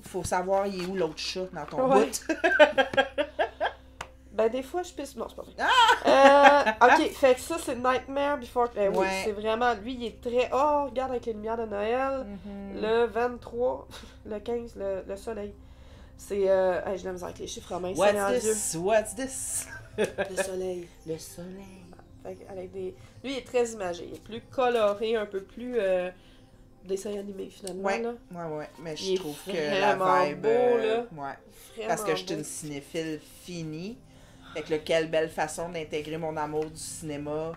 Faut savoir, il est où l'autre chat dans ton bout. Ben, des fois, je pisse. Non, c'est pas vrai. Ok, fait que ça, c'est Nightmare Before... Oui, c'est vraiment... Lui, il est très... Oh, regarde avec les lumières de Noël. Le 23, le 15, le soleil. C'est... Hey, je l'aime avec les chiffres romains. What's this? Le soleil. Le soleil. Avec des... Lui, il est très imagé. Il est plus coloré, un peu plus dessin animé, finalement. Ouais. Mais je trouve que la vibe... beau, là. Ouais. Parce que je suis une cinéphile finie. Fait que quelle belle façon d'intégrer mon amour du cinéma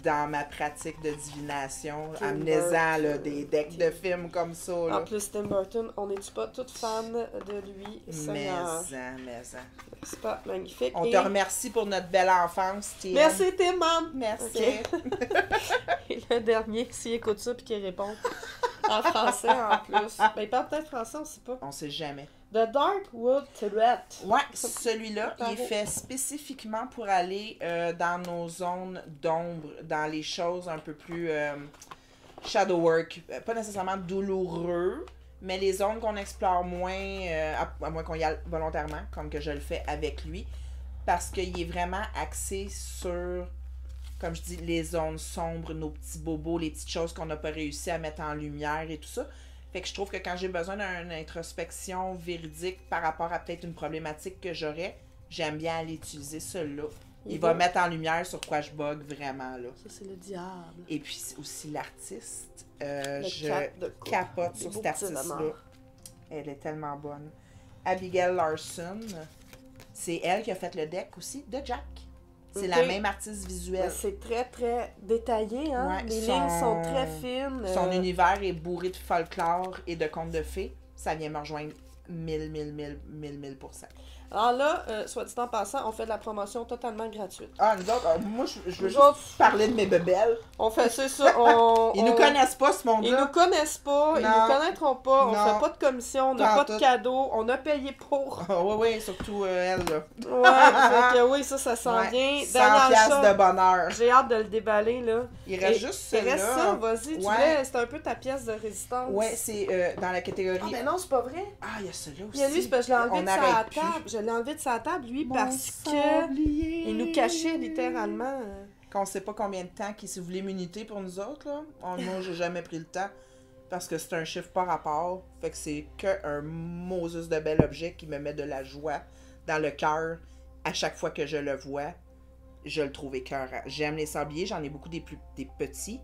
dans ma pratique de divination. Tim Amenez-en là, Burton. des decks de films comme ça. Là. En plus, Tim Burton, on n'est-tu pas toutes fans de lui? Mais-en. C'est pas magnifique. On te remercie pour notre belle enfance, Tim. Merci, Tim, man! Merci. Ok. Et le dernier, s'il écoute ça puis qu'il répond en français en plus. Ben, il parle peut-être français, on sait pas. On sait jamais. The Darkwood Threat. Ouais, celui-là, il est fait spécifiquement pour aller dans nos zones d'ombre, dans les choses un peu plus shadow work. Pas nécessairement douloureux, mais les zones qu'on explore moins, à moins qu'on y aille volontairement, comme que je le fais avec lui, parce qu'il est vraiment axé sur, comme je dis, les zones sombres, nos petits bobos, les petites choses qu'on n'a pas réussi à mettre en lumière et tout ça. Fait que je trouve que quand j'ai besoin d'une introspection véridique par rapport à peut-être une problématique que j'aurais, j'aime bien aller utiliser celui-là. Il va mettre en lumière sur quoi je bug vraiment, là. Ça, c'est le diable. Et puis aussi l'artiste. Le Je capote sur cette artiste-là. Elle est tellement bonne. Abigail Larson, c'est elle qui a fait le deck aussi de Jack. C'est la même artiste visuelle. C'est très, très détaillé, hein? Ouais, les lignes sont très fines. Son univers est bourré de folklore et de contes de fées. Ça vient me rejoindre 1000%. Alors là, soit dit en passant, on fait de la promotion totalement gratuite. Ah, nous autres, moi, je veux juste parler de mes bebelles. On fait ça. Ils nous connaissent pas, ce monde-là. Ils nous connaissent pas, ils nous connaîtront pas, on fait pas de commission, on n'a pas de cadeau, on a payé pour. Oui, surtout elle, là. Ouais, fait que oui, ça s'en vient. 100$ de bonheur. J'ai hâte de le déballer, là. Il reste juste celle-là. Il reste ça, vas-y, c'est un peu ta pièce de résistance. Ouais, c'est dans la catégorie... Ah, mais non, c'est pas vrai. Ah, il y a celui-là aussi. Il y a lui, c'est parce que je l'ai enlevé de sa table. Je l'ai enlevé de sa table, lui, parce que il nous cachait littéralement. Qu'on sait pas combien de temps qu'il s'est voulu l'immunité pour nous autres, là. Moi, j'ai jamais pris le temps. Parce que c'est un chiffre par rapport. Fait que c'est qu'un Moses de bel objet qui me met de la joie dans le cœur à chaque fois que je le vois. Je le trouve écœurant. J'aime les sabliers, j'en ai beaucoup des petits.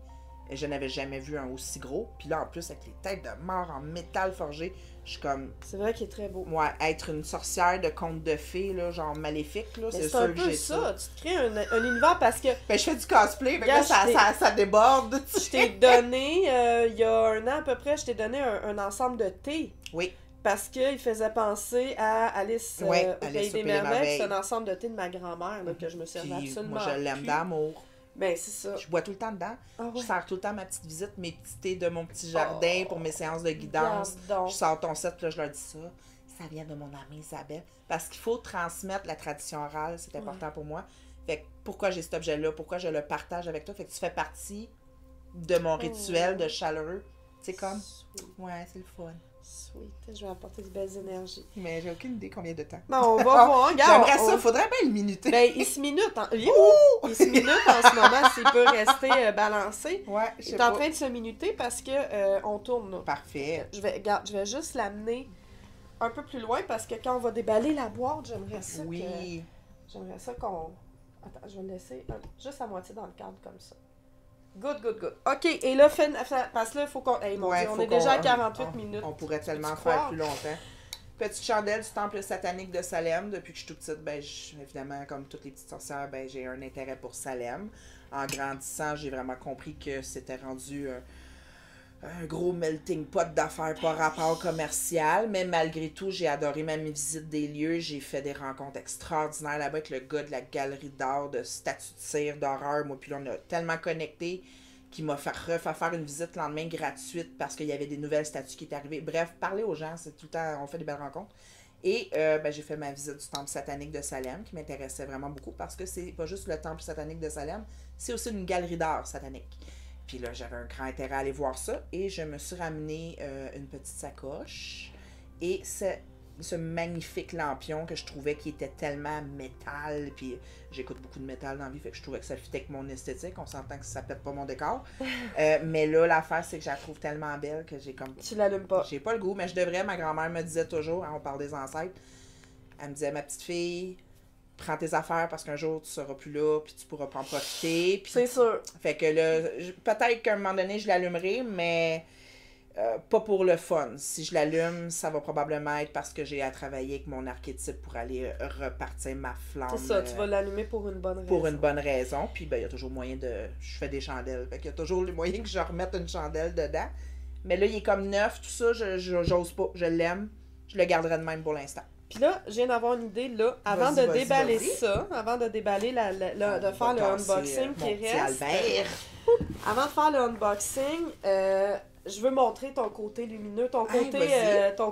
Et je n'avais jamais vu un aussi gros. Puis là, en plus, avec les têtes de mort en métal forgé, je suis comme... C'est vrai qu'il est très beau. Moi, être une sorcière de conte de fées, là, genre maléfique, là, c'est sûr que j'ai ça. Tu te crées un univers parce que... Ben, je fais du cosplay, mais là, ça déborde. Je t'ai donné, il y a un an à peu près, je t'ai donné un ensemble de thé. Oui. Parce qu'il faisait penser à Alice au Pays des Merveilles. C'est un ensemble de thé de ma grand-mère là, que je me servais absolument. Moi, je l'aime d'amour. Ben, c'est ça. Je bois tout le temps dedans. Ah ouais. Je sers tout le temps ma petite visite, mes petits thés de mon petit jardin pour mes séances de guidance. Je sors ton set, là, je leur dis ça. Ça vient de mon amie Isabelle. Parce qu'il faut transmettre la tradition orale, c'est important pour moi. Fait que pourquoi j'ai cet objet-là, pourquoi je le partage avec toi. Fait que tu fais partie de mon rituel de chaleureux. C'est comme... Sweet. Ouais, c'est le fun. Sweet. Je vais apporter de belles énergies. Mais j'ai aucune idée combien de temps. Bon, on va voir. J'aimerais ça, faudrait bien le minuter. Ben, il se minute. Il se minute en ce moment s'il peut rester balancé. Ouais, je sais Il est en train de se minuter parce que on tourne là. Parfait. Je vais juste l'amener un peu plus loin parce que quand on va déballer la boîte, j'aimerais ça j'aimerais ça qu'on... Attends, je vais le laisser juste à moitié dans le cadre comme ça. Good. OK, et là, parce que là, il faut qu'on... Hey, mon Dieu, on est déjà à 48 minutes. On pourrait tellement faire plus longtemps. Petite chandelle du temple satanique de Salem. Depuis que je suis toute petite, ben, évidemment, comme toutes les petites sorcières, ben, j'ai un intérêt pour Salem. En grandissant, j'ai vraiment compris que c'était rendu un gros melting pot d'affaires par rapport commercial. Mais malgré tout, j'ai adoré ma visite des lieux. J'ai fait des rencontres extraordinaires là-bas avec le gars de la galerie d'art, de statues de cire, d'horreur. Moi, puis là, on a tellement connecté qu'il m'a fait faire une visite le lendemain gratuite parce qu'il y avait des nouvelles statues qui étaient arrivées. Bref, parler aux gens, c'est tout le temps, on fait des belles rencontres. Et ben, j'ai fait ma visite du temple satanique de Salem qui m'intéressait vraiment beaucoup parce que c'est pas juste le temple satanique de Salem, c'est aussi une galerie d'art satanique. Puis là, j'avais un grand intérêt à aller voir ça et je me suis ramené une petite sacoche et ce magnifique lampion que je trouvais qui était tellement métal, puis j'écoute beaucoup de métal dans la vie, fait que je trouvais que ça fitait avec mon esthétique, on s'entend que ça pète pas mon décor, mais là, l'affaire, c'est que je la trouve tellement belle que j'ai comme... Tu l'allumes pas. J'ai pas le goût, mais je devrais, ma grand-mère me disait toujours, hein, on parle des ancêtres, elle me disait, ma petite fille, prends tes affaires parce qu'un jour tu seras plus là, puis tu pourras pas en profiter. Puis... C'est sûr. Fait que là, peut-être qu'à un moment donné, je l'allumerai, mais pas pour le fun. Si je l'allume, ça va probablement être parce que j'ai à travailler avec mon archétype pour aller repartir ma flamme. C'est ça, tu vas l'allumer pour une bonne raison. Pour une bonne raison. Puis, ben, il y a toujours moyen de... Je fais des chandelles. Fait qu'il y a toujours le moyen que je remette une chandelle dedans. Mais là, il est comme neuf, tout ça, j'ose pas. Je l'aime. Je le garderai de même pour l'instant. Puis là, je viens d'avoir une idée, là, avant de déballer ça, avant de déballer, de faire le unboxing qui reste. Albert. Avant de faire le unboxing, je veux montrer ton côté lumineux, ton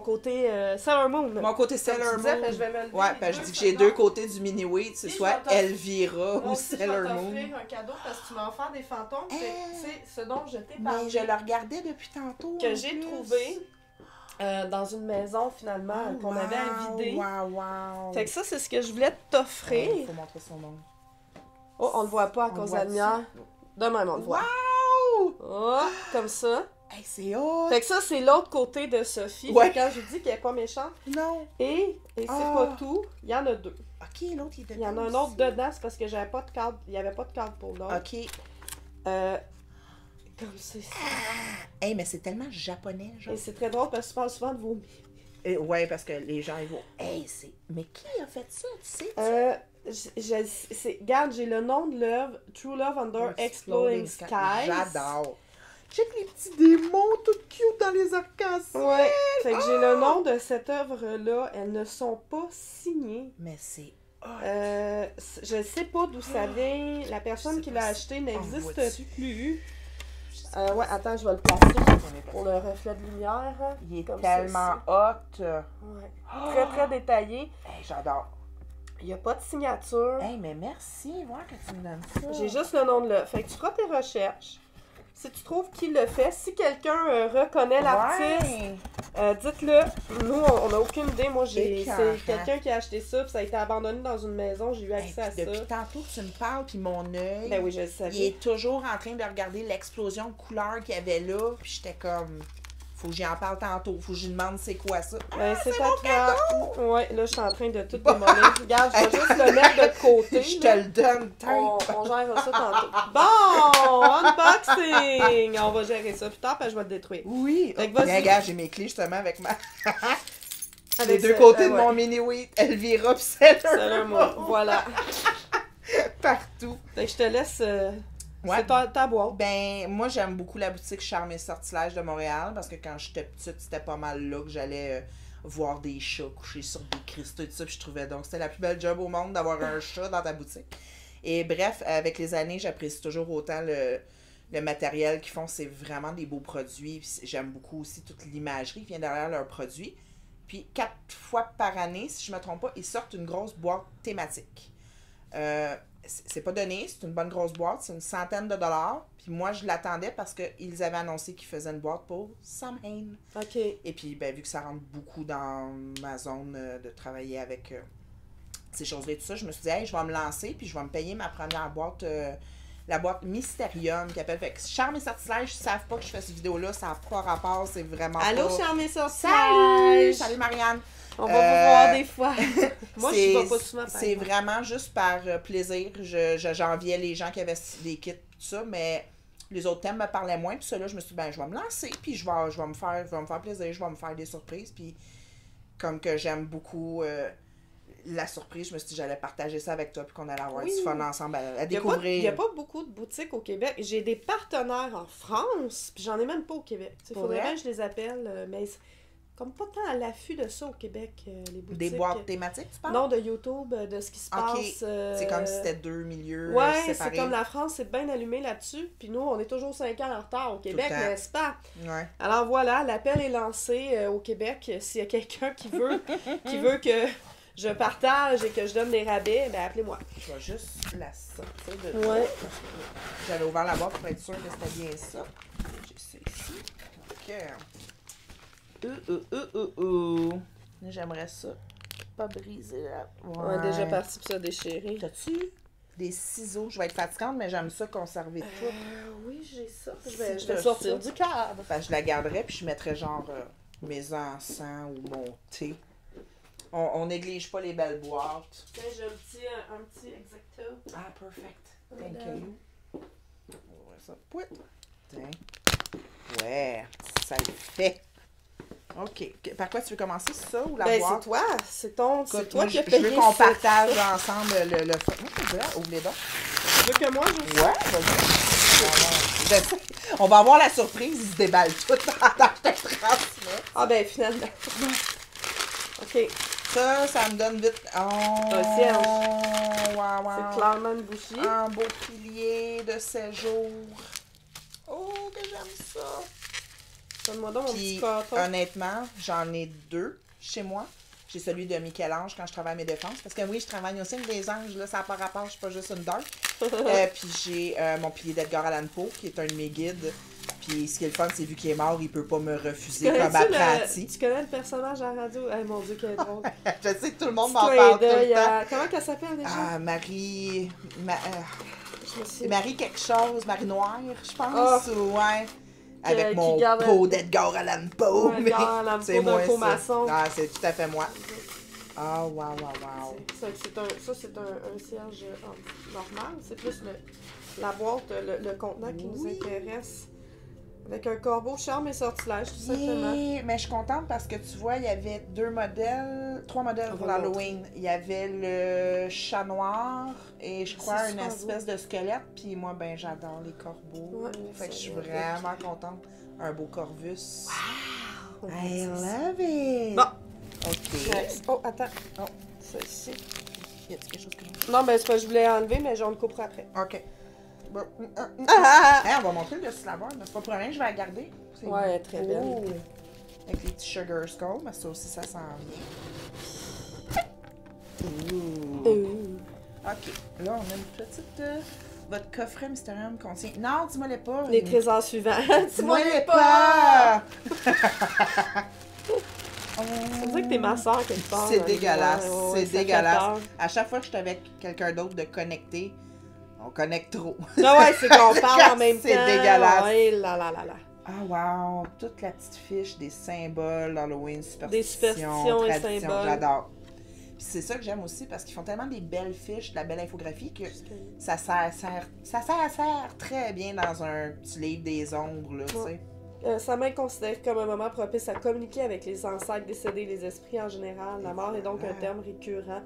côté Sailor Moon. Mon côté Sailor Moon. Je vais me lever. Ouais, je dis que j'ai deux côtés du mini-wheat, c'est soit Elvira ou Sailor Moon. Je vais t'offrir un cadeau parce que tu m'as offert des fantômes. C'est ce dont je t'ai parlé. Mais je le regardais depuis tantôt. Que j'ai trouvé dans une maison, finalement, qu'on avait à vider. Wow. Fait que ça, c'est ce que je voulais t'offrir. Il faut montrer son nom. Oh, on le voit pas à cause de la lumière. De même, on le voit. Wow! Oh, comme ça. Hey, c'est hot! Fait que ça, c'est l'autre côté de Sophie. Ouais. Quand je dis qu'elle est pas méchante. Non! Et c'est pas tout. Il y en a deux. Ok, l'autre, il était Il y en a un autre dedans, c'est parce que j'avais pas de carte. Il y avait pas de carte pour l'autre. Ok. Comme c'est ça. Hey, mais c'est tellement japonais, genre. Et c'est très drôle parce que tu parles souvent de vos... Ouais, parce que les gens, ils vont... Hey, c'est... Mais qui a fait ça, tu sais? Regarde, j'ai le nom de l'œuvre, True Love Under Exploding Skies. J'adore. Check les petits démons tout cute dans les arcs-en-ciel. Ouais, fait que j'ai le nom de cette œuvre-là. Elles ne sont pas signées. Mais c'est... je sais pas d'où ça vient. La personne qui l'a acheté n'existe plus. Ouais, attends, je vais le placer pour le reflet de lumière. Il est comme tellement hot. Ouais. Très, très détaillé. Hey, j'adore. Il n'y a pas de signature. Hey, mais merci, voir que tu me donnes ça. J'ai juste le nom de l'œuvre. Fait que tu feras tes recherches. Si tu trouves qui le fait, si quelqu'un reconnaît l'artiste, dites-le. Nous, on n'a aucune idée. Moi, c'est quelqu'un qui a acheté ça, puis ça a été abandonné dans une maison. J'ai eu accès à ça. Depuis tantôt que tu me parles, puis mon œil, ben oui, je le savais. Il est toujours en train de regarder l'explosion de couleurs qu'il y avait là, puis j'étais comme... Faut que j'y en parle tantôt, faut que je lui demande c'est quoi ça. Ben, c'est pas grave. Ouais, là, je suis en train de tout démolir. Regarde, je vais juste le mettre de côté. Je te le donne. On gère ça tantôt. Bon, unboxing! On va gérer ça plus tard, puis je vais le détruire. Oui. Regarde, j'ai mes clés justement avec ma... Avec les deux côtés de mon mini-wheat, Elvira pis Sailor Moon. Voilà. Partout. Fait que je te laisse... Ouais. C'est ta boîte. Ben, moi, j'aime beaucoup la boutique Charme et Sortilège de Montréal parce que quand j'étais petite, c'était pas mal là que j'allais voir des chats couchés sur des cristaux et tout ça. Puis je trouvais donc c'était la plus belle job au monde d'avoir un chat dans ta boutique. Et bref, avec les années, j'apprécie toujours autant le matériel qu'ils font. C'est vraiment des beaux produits. Puis j'aime beaucoup aussi toute l'imagerie qui vient derrière leurs produits. Puis 4 fois par année, si je me trompe pas, ils sortent une grosse boîte thématique. C'est pas donné, c'est une bonne grosse boîte, c'est une centaine de dollars. Puis moi, je l'attendais parce qu'ils avaient annoncé qu'ils faisaient une boîte pour Samhain. OK. Et puis, ben, vu que ça rentre beaucoup dans ma zone de travailler avec ces choses-là et tout ça, je me suis dit, hey, je vais me lancer, puis je vais me payer ma première boîte, la boîte Mysterium, qui appelle. Fait que Charme et Sortilège, ils savent pas que je fais cette vidéo-là, ça n'a pas rapport, c'est vraiment Allô, pas... Charme et Sortilège! Salut Marianne! On va vous voir des fois. Moi, je ne vais pas souvent. C'est vraiment juste par plaisir. J'enviais les gens qui avaient des kits, tout ça, mais les autres thèmes me parlaient moins. Puis ça, là, je me suis dit, ben, je vais me lancer, puis je vais me faire plaisir, je vais me faire des surprises. Puis comme que j'aime beaucoup la surprise, je me suis dit, j'allais partager ça avec toi, puis qu'on allait avoir du fun ensemble à découvrir. Il n'y a pas beaucoup de boutiques au Québec. J'ai des partenaires en France, puis j'en ai même pas au Québec. Il faudrait bien que je les appelle, mais... Comme pas tant à l'affût de ça au Québec, les boutiques. Des boîtes thématiques, tu parles? Non, de YouTube, de ce qui se passe. C'est comme si c'était deux milieux séparés. séparés. C'est comme la France, c'est bien allumé là-dessus. Puis nous, on est toujours 5 ans en retard au Québec, n'est-ce pas? Ouais. Alors voilà, l'appel est lancé au Québec. S'il y a quelqu'un qui veut que je partage et que je donne des rabais, ben appelez-moi. Je vais juste la sortir de ouais. J'avais ouvert la boîte pour être sûre que c'était bien ça. J'ai ça ici. OK. J'aimerais ça. Pas briser là. Ouais. On est déjà parti pour ça déchirer. T'as-tu des ciseaux? Je vais être fatigante, mais j'aime ça conserver tout. Oui, j'ai ça. Je vais sortir du cadre. Je la garderais puis je mettrais genre mes encens ou mon thé. On néglige pas les belles boîtes. Tiens, j'ai un petit exacto. Ah, perfect. Thank you. On va voir ça. Pouet. Tiens. Ouais. ça le fait. OK. Par quoi tu veux commencer, ça ou la Ben, boîte? c'est toi. C'est toi Moi, qui as je payé veux qu'on ça. partage ensemble le... Moi, je veux dire, ouvre les dents. Tu veux que moi, je Ouais, vas-y. On va avoir la surprise, ils se déballent tout pendant que je te transmets. Ah, ben, finalement. OK. Ça me donne vite... Oh! Un cierge. Wow, C'est clairement une bougie. Un beau pilier de séjour. Oh, que j'aime ça! Donne-moi donc mon Puis, petit carton. honnêtement, j'en ai 2 chez moi. J'ai celui de Michel-Ange quand je travaille à mes défenses. Parce que oui, je travaille aussi avec des anges, là, ça n'a pas rapport, je suis pas juste une dark. Puis j'ai mon pilier d'Edgar Allan Poe, qui est un de mes guides. Puis ce qui est le fun, c'est vu qu'il est mort, il peut pas me refuser comme apprenti. Tu connais le personnage à la radio? Eh, mon Dieu, quelle drôle. Je sais que tout le monde Petit m'en clin parle tout d'œil le temps. à- Comment qu'elle s'appelle déjà? Ah, Marie... Je me souviens. Marie quelque chose, Marie Noire, je pense. Ou ouais. Avec qui mon garde pot d'Edgar Allan Poe. Ouais, Edgar Allan C'est Poe moi, d'un faux ça. maçon. Ah, c'est tout à fait moi. Ah, wow. C'est un cierge normal. C'est plus la boîte, le contenant qui nous Oui. intéresse. Avec un corbeau, charme et sortilège, tout simplement. Yeah. Mais je suis contente parce que tu vois, il y avait 3 modèles On pour va l'Halloween. Il y avait le chat noir et je crois C'est une super espèce de squelette. Puis moi, ben j'adore les corbeaux. Ouais, Fait que je suis ça va vraiment contente. Un beau corvus. Wow! I love it! Bon. OK. Next. Oh, attends. Oh. Ça ici. Y a-t-il quelque chose que je... Non, ben c'est pas que je voulais enlever, mais j'en le couperai après. OK. Bon. Ah! Hey, on va montrer le dessus de la boîte. C'est pas pour rien, je vais la garder. C'est Ouais, elle est très belle. beau. Avec les petits sugar skulls, mais ça aussi, ça sent bien. Ouh. OK. Là, on a une petite... votre coffret mystérieux contient... Non, dis-moi les pas. Les trésors suivants. Dis-moi les pas! C'est vrai que t'es ma soeur quelque part. C'est dégueulasse. Ouais, C'est ça fait dégueulasse. peur. À chaque fois que je suis avec quelqu'un d'autre de connecté, on connecte trop. Ah ouais, c'est qu'on parle en même temps. C'est dégueulasse. Ouais, là. Ah wow! Toute la petite fiche des symboles d'Halloween, Des superstitions et traditions, symboles. j'adore. Puis c'est ça que j'aime aussi parce qu'ils font tellement des belles fiches, de la belle infographie que ça sert très bien dans un petit livre des ombres, là, tu sais. Ça m'a considéré comme un moment propice à communiquer avec les ancêtres décédés, les esprits en général. La mort est donc un terme récurrent.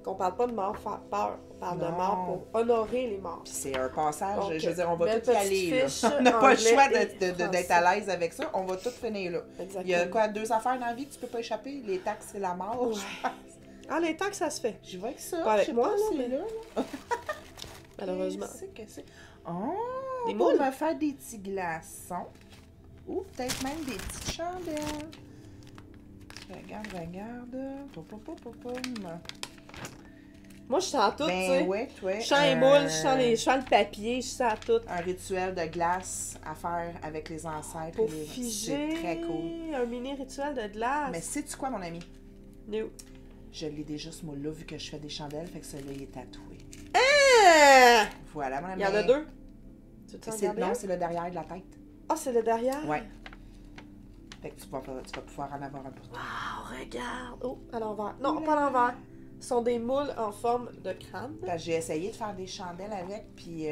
Qu'on parle pas de mort faire peur, on parle de mort pour honorer les morts. Puis c'est un passage, Donc, je veux dire, on va belle tout y aller, là. petite On n'a pas le fiche, choix anglais et d'être à l'aise avec ça, on va tout finir là. Exactement. Il y a quoi, 2 affaires dans la vie que tu peux pas échapper? Les taxes et la mort, Ouais. je pense. Ah, les taxes, ça se fait. J'y vais avec ça. Pas avec je sais moi, pas, là, c'est mais- là. Malheureusement. Qu'est-ce que c'est? Oh! Des Pour moules. me faire des petits glaçons. Ou peut-être même des petites chandelles. Regarde. Pom, pom, pom, pom, pom. Moi, je sens tout, tu sais. Ben ouais, toi. Je sens les moules, je sens le papier, je sens tout. Un rituel de glace à faire avec les ancêtres. Pour et les- figer C'est très cool. un mini rituel de glace. Mais sais-tu quoi, mon ami? No. Je l'ai déjà ce mot-là vu que je fais des chandelles, fait que celui-là il est tatoué. Ah! Voilà, mon ami. Il y en a 2. Tu veux t'en garder Non, un? c'est le derrière de la tête. Ah, c'est le derrière? Ouais. Fait que tu vas pouvoir en avoir un pour toi. Wow, regarde. Oh, à l'envers. Non, pas à l'envers. Ce sont des moules en forme de crâne. Parce que j'ai essayé de faire des chandelles avec, puis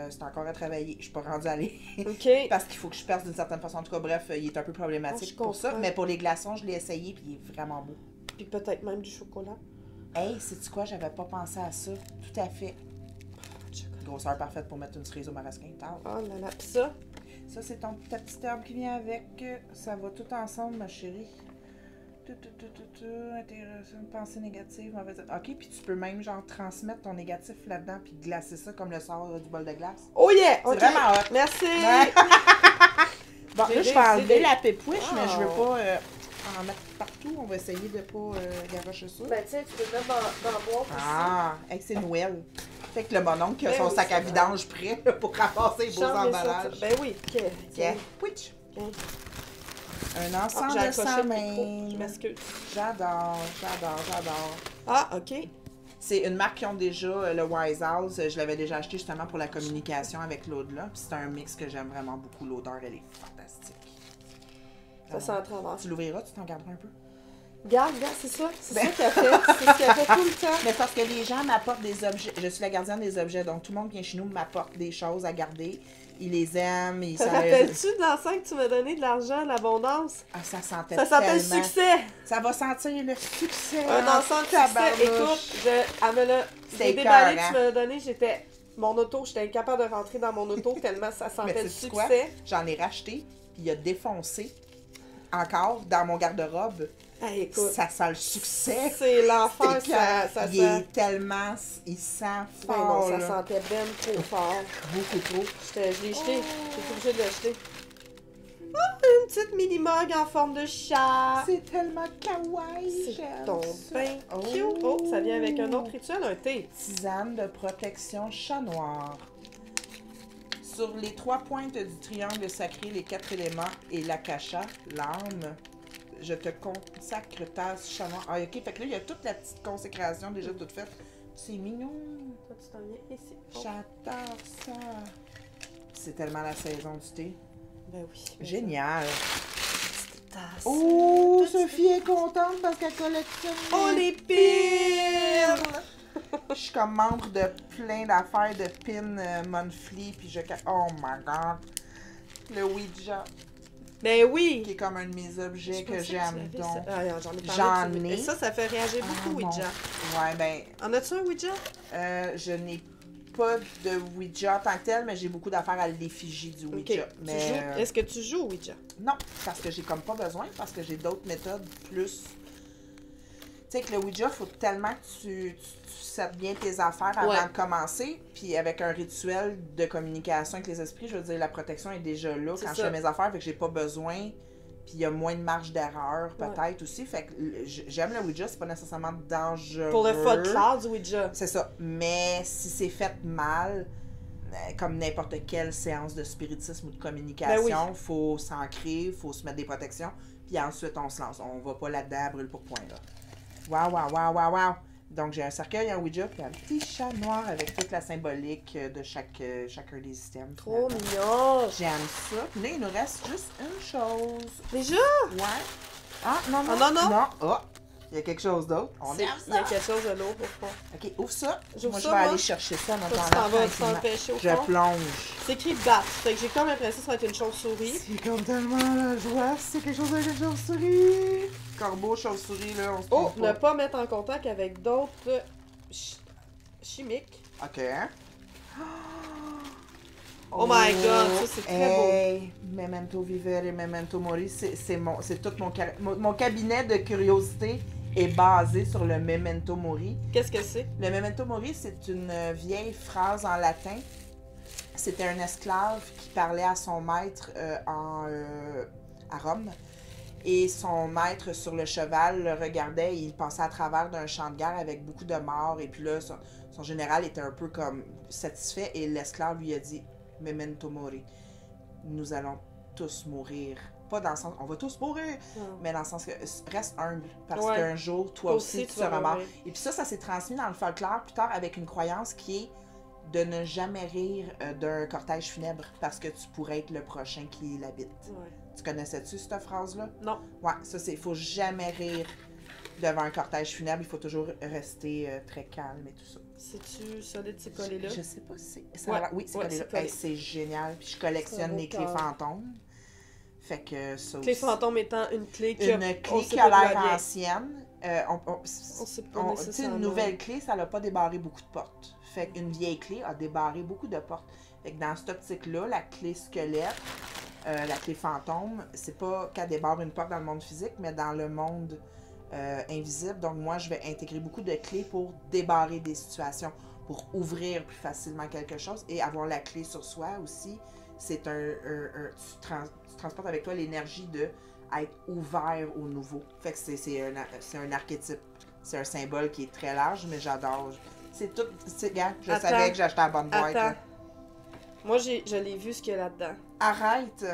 c'est encore à travailler. Je suis pas rendue à aller. OK. Parce qu'il faut que je perce d'une certaine façon. En tout cas, bref, il est un peu problématique Je pour ça. comprends. Mais pour les glaçons, je l'ai essayé, puis il est vraiment beau. Puis peut-être même du chocolat. Hey, sais-tu quoi? J'avais pas pensé à ça. Tout à fait. Grosseur parfaite pour mettre une cerise au marasquin. Oh là là. Puis ça? Ça, c'est ta petite herbe qui vient avec. Ça va tout ensemble, ma chérie. Intéressant, pensée négative, mauvaise... OK, puis tu peux même, genre, transmettre ton négatif là-dedans puis glacer ça comme le sort du bol de glace. Oh yeah! C'est OK. vraiment hot. Merci! Ouais. Bon, là, je vais enlever la pépouche, mais je veux Oh. pas en mettre partout. On va essayer de pas garocher ça. Ben tiens, tu peux le mettre dans la boîte aussi. Ah, hey, c'est Noël. Fait que le mononcle qui a Ben son oui, sac à c'est vidange prêt là, pour ramasser les beaux Charme et emballages. sortir. Ben oui. OK. Yeah. Pouitch. OK. Un Ah, ensemble j'ai de accroché sa le micro. Je main. m'excuse. J'adore. Ah, OK. C'est une marque qui ont déjà le Wise House. Je l'avais déjà acheté justement pour la communication avec l'au-delà. Puis c'est un mix que j'aime vraiment beaucoup. L'odeur, elle est fantastique. Ça sent à travers. Tu l'ouvriras, tu t'en garderas un peu? Regarde, c'est ça. C'est ça qu'elle fait. C'est ce qu'elle fait tout le temps. Mais parce que les gens m'apportent des objets. Je suis la gardienne des objets, donc tout le monde qui vient chez nous m'apporte des choses à garder. Ils les aiment. Te rappelles-tu de l'ensemble que tu m'as donné de l'argent, l'abondance? Ah, ça sentait ça sentait le succès! Ça va sentir le succès! Un ensemble de succès. Écoute, elle me l'a déballé que tu m'as donné, mon auto, j'étais incapable de rentrer dans mon auto tellement ça sentait le succès. J'en ai racheté, puis il a défoncé encore dans mon garde-robe. Hey, écoute, ça sent le succès. C'est l'enfer, il est tellement... Il sent fort. Non, ça sentait ben trop fort. Beaucoup trop. Je l'ai jeté. J'étais obligée de l'acheter. Oh, une petite mini-mug en forme de chat. C'est tellement kawaii. C'est ton bain cute. Oh, ça vient avec un autre rituel, un thé. Tisane de protection chat noir. Sur les 3 pointes du triangle sacré, les 4 éléments et l'akasha, l'âme, je te consacre tasse chat noir. Ah, ok, fait que là, il y a toute la petite consécration déjà toute faite. C'est mignon. Toi, tu t'en viens ici. Oh. J'adore ça. C'est tellement la saison du thé. Ben oui. Génial. Tasse. Oh, Sophie est contente parce qu'elle collectionne. Oh, les perles! Je suis comme membre de plein d'affaires de pins monthly, puis oh my god. Le Ouija. Ben oui! Qui est comme un de mes objets que j'aime donc. J'en ai. Et ça fait réagir beaucoup, Ouija. Ouais, ben. En as-tu un Ouija? Je n'ai pas de Ouija en tant que tel, mais j'ai beaucoup d'affaires à l'effigie du Ouija. Okay. Mais est-ce que tu joues au Ouija? Non, parce que j'ai comme pas besoin, parce que j'ai d'autres méthodes plus. Tu sais que le Ouija, il faut tellement que tu settes bien tes affaires avant de commencer. Puis avec un rituel de communication avec les esprits, je veux dire, la protection est déjà là quand je fais mes affaires, fait que j'ai pas besoin. Puis il y a moins de marge d'erreur, peut-être aussi. Fait que j'aime le Ouija, c'est pas nécessairement dangereux. Pour le folklore du Ouija. C'est ça. Mais si c'est fait mal, comme n'importe quelle séance de spiritisme ou de communication, faut s'ancrer, faut se mettre des protections. Puis ensuite, on se lance. On va pas là-dedans à brûle pour point, là. Wow. Donc, j'ai un cercueil, un Ouija, puis un petit chat noir avec toute la symbolique de chacun des systèmes. Trop mignon! J'aime ça. Puis là, il nous reste juste une chose. Déjà? Ouais. Ah, non. Oh, il y a quelque chose d'autre. Il y a quelque chose de l'autre au fond. OK, ouvre ça. Moi, je vais aller chercher ça dans Je plonge. C'est écrit bat. Fait que j'ai comme l'impression que ça va être une chauve-souris. C'est comme tellement la joie. C'est quelque chose avec une chauve-souris. Corbeau, chauve-souris, là, on se trompe pas. Ne pas mettre en contact avec d'autres chimiques. OK. Oh my god, ça c'est très beau. Memento vivere, memento mori, c'est tout mon cabinet de curiosité est basé sur le memento mori. Qu'est-ce que c'est? Le memento mori, c'est une vieille phrase en latin. C'était un esclave qui parlait à son maître à Rome. Et son maître sur le cheval le regardait et il passait à travers d'un champ de guerre avec beaucoup de morts. Et puis là, son général était un peu comme satisfait et l'esclave lui a dit « Memento mori, nous allons tous mourir. » Pas dans le sens « on va tous mourir », mais dans le sens que reste humble parce qu'un jour, toi aussi, tu seras mort. Et puis ça s'est transmis dans le folklore plus tard avec une croyance qui est de ne jamais rire d'un cortège funèbre parce que tu pourrais être le prochain qui l'habite. Ouais. Tu connaissais-tu cette phrase-là? Non. Ouais, ça c'est, il faut jamais rire devant un cortège funèbre, il faut toujours rester très calme et tout ça. C'est-tu solide, c'est collé là? Je sais pas si c'est... Oui, c'est collé là. Hey, c'est génial, puis je collectionne les clés fantômes. Fait que ça clé fantôme étant une clé qui a l'air ancienne. On sait pas nécessairement. Une nouvelle clé, ça n'a pas débarré beaucoup de portes. Fait qu'une vieille clé a débarré beaucoup de portes. Fait que dans cette optique-là, la clé squelette, la clé fantôme, c'est pas qu'elle débarre une porte dans le monde physique, mais dans le monde invisible. Donc moi, je vais intégrer beaucoup de clés pour débarrer des situations, pour ouvrir plus facilement quelque chose et avoir la clé sur soi aussi. C'est tu transportes avec toi l'énergie de être ouvert au nouveau. Fait que c'est un archétype. C'est un symbole qui est très large, mais j'adore. C'est tout. Regarde, je savais que j'achetais la bonne boîte. Là. Moi, je l'ai vu ce qu'il y a là-dedans. Arrête!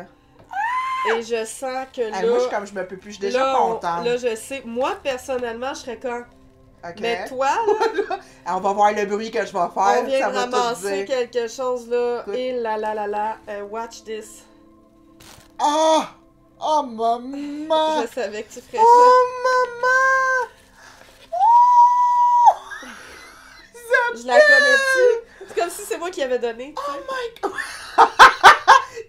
Et je sens que là... moi, je me peux plus, je suis déjà contente. Là, je sais. Moi, personnellement, je serais comme... Okay. Mais toi, là... on va voir le bruit que je vais faire. On vient de ramasser quelque chose, là. Et là, watch this. Oh! Oh, maman! Je savais que tu ferais Oh, maman! Oh! Je la connais-tu? C'est comme si c'est moi qui avais donné. Tu sais. Oh my god!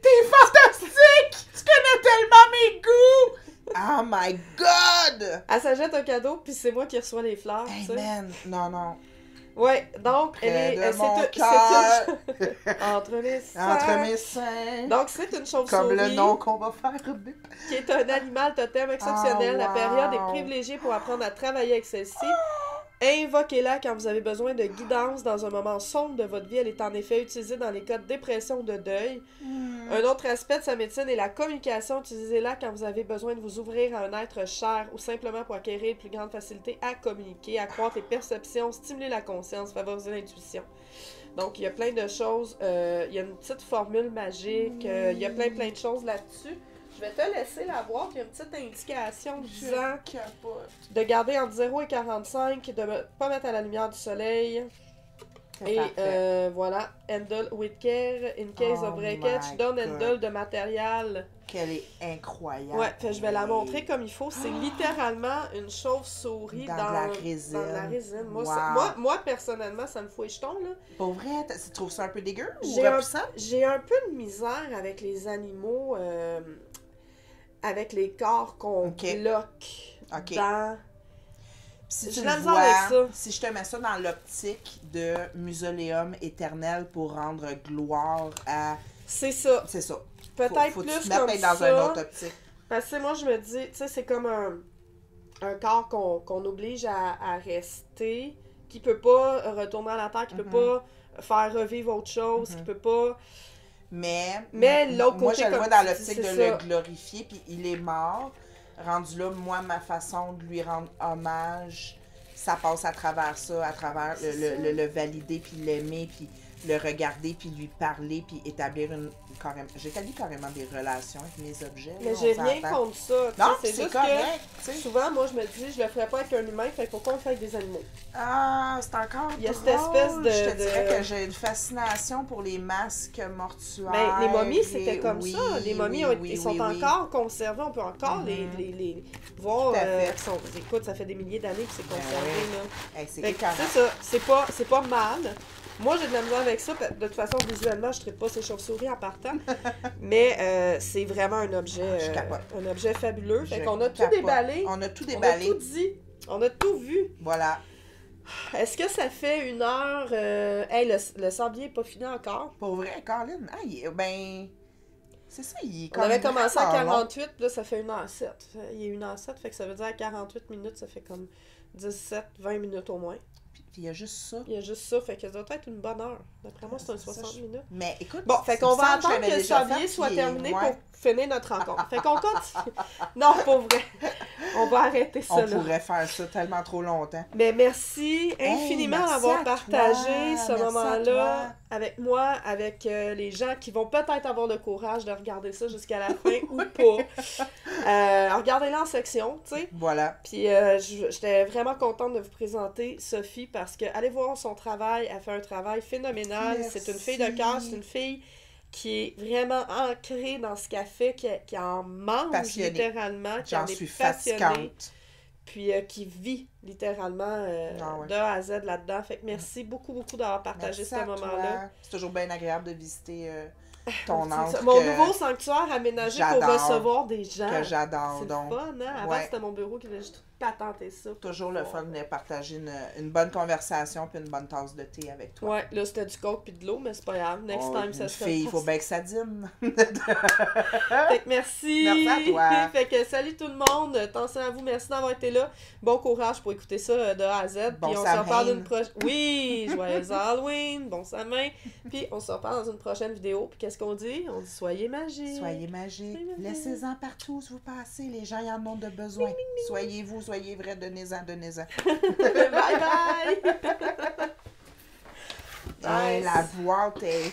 T'es fantastique! Tu connais tellement mes goûts! Oh my god! Elle s'achète un cadeau, puis c'est moi qui reçois les fleurs. Hey tu sais. man, non, non. Ouais, donc, Près de c'est mon c'est cœur. entre les seins. Entre mes seins. Donc, c'est une chauve-souris. Comme le nom qu'on va faire. Qui est un animal totem exceptionnel. Oh, La wow. période est privilégiée pour apprendre à travailler avec celle-ci. Invoquez-la quand vous avez besoin de guidance dans un moment sombre de votre vie. Elle est en effet utilisée dans les cas de dépression ou de deuil. Un autre aspect de sa médecine est la communication. Utilisez-la quand vous avez besoin de vous ouvrir à un être cher ou simplement pour acquérir une plus grande facilité à communiquer, accroître les perceptions, stimuler la conscience, favoriser l'intuition. Donc, il y a plein de choses. Il y a une petite formule magique. Il y a plein de choses là-dessus. Je vais te laisser la voir. Il y a une petite indication disant de garder entre 0 et 45, de ne pas mettre à la lumière du soleil. Et voilà, handle with care in case of breakage. Don't handle de matériel. Qu'elle est incroyable. Ouais, fait, je vais la montrer comme il faut. C'est littéralement une chauve-souris dans de la résine. Dans de la résine. Moi, Wow. moi, personnellement, ça me fout les jetons, là. Pour vrai, tu trouves ça un peu dégueu ou J'ai repoussant? J'ai un peu de misère avec les animaux, avec les corps qu'on bloque dans... Si J'ai tu la le misère vois, avec ça. si je te mets ça dans l'optique de mausoléum éternel pour rendre gloire à... C'est ça. C'est ça. Peut-être faut plus que tu te mettes comme dans ça. une autre optique. Parce que moi, je me dis, tu sais, c'est comme un corps qu'on oblige à rester, qui peut pas retourner à la terre, qui peut pas faire revivre autre chose, qui peut pas... Mais l'autre moi, côté, je le vois comme dans tu l'optique dis, de c'est le ça. glorifier, puis il est mort. Rendu là, moi, ma façon de lui rendre hommage, ça passe à travers ça, à travers le valider, puis l'aimer, puis le regarder, puis lui parler, puis établir j'établis carrément des relations avec mes objets. Mais là, j'ai on rien s'entend. contre ça. Non, c'est c'est juste correct, tu que sais. souvent, moi, je me dis, je le ferais pas avec un humain, fait pourquoi on le fait avec des animaux? Ah, c'est encore Il y a cette drôle. espèce de- Je te dirais de- que j'ai une fascination pour les masques mortuaires. Ben, les momies, c'était comme oui, ça. Les momies, ils sont encore conservés. On peut encore les voir. Tout à fait. Écoute, ça fait des milliers d'années que c'est conservé. oui. Là. Hey, c'est Fait que, écœurant. c'est ça. C'est pas mal. Moi, j'ai de la misère avec ça. De toute façon, visuellement, je ne traite pas ces chauves-souris en partant. Mais c'est vraiment un objet, Je capote. un objet fabuleux. Fait Je qu'on a tout capote. déballé. On a tout On a déballé. tout dit. On a tout vu. Voilà. Est-ce que ça fait 1 heure? Hey, le sablier n'est pas fini encore. Pour vrai, Colin, ben... C'est ça, il est On avait comme commencé à vraiment long. 48, là, ça fait 1h07. Il est 1h07, fait que ça veut dire à 48 minutes, ça fait comme 17-20 minutes au moins. Puis il y a juste ça. Il y a juste ça, fait que ça doit être une bonne heure. D'après moi, c'est un 60 minutes. Mais écoute, Bon, fait qu'on va attendre que le sablier soit terminé pour finir notre rencontre. Fait qu'on continue. Non, pas vrai. On va arrêter ça, On là. pourrait faire ça tellement trop longtemps. Mais merci infiniment merci d'avoir à partagé toi, ce merci à moment-là toi. avec moi, avec les gens qui vont peut-être avoir le courage de regarder ça jusqu'à la fin ou pas. Regardez-la en section, tu sais. Voilà. Puis j'étais vraiment contente de vous présenter Sophie parce que allez voir son travail, elle fait un travail phénoménal. Merci. C'est une fille de cœur, c'est une fille qui est vraiment ancrée dans ce qu'elle fait, qui en mange Passionnée. littéralement, qui en J'en est suis passionnée, fatigante. puis qui vit littéralement Ah ouais. de A à Z là-dedans. Fait que merci beaucoup d'avoir partagé Merci ce à moment-là. toi. C'est toujours bien agréable de visiter ton C'est ancre ça. Mon nouveau sanctuaire aménagé pour j'adore, recevoir des gens. que j'adore. C'est Donc, le fun, hein? Avant, ouais. c'était mon bureau qui avait juste patenté ça. toujours le fun de partager une bonne conversation puis une bonne tasse de thé avec toi. Ouais, là, c'était du coke puis de l'eau, mais c'est pas grave. Next Oh, time, ça une serait fille, il le faut cas. bien que ça dîne. Fait que merci. Merci à toi. Fait que salut tout le monde. Attention à vous. Merci d'avoir été là. Bon courage pour écouter ça de A à Z. Bon Puis on se Samhain. reparle d'une prochaine. Oui, joyeux Halloween. Bon Samhain. Puis on se reparle dans une prochaine vidéo. Puis qu'est-ce qu'on dit? On dit soyez magiques. Soyez magiques. Soyez magiques. Laissez-en partout où vous passez. Les gens y en ont de besoin. Soyez vous, soyez vrai, donnez-en, donnez-en. Bye bye. Hey, Nice. la boîte est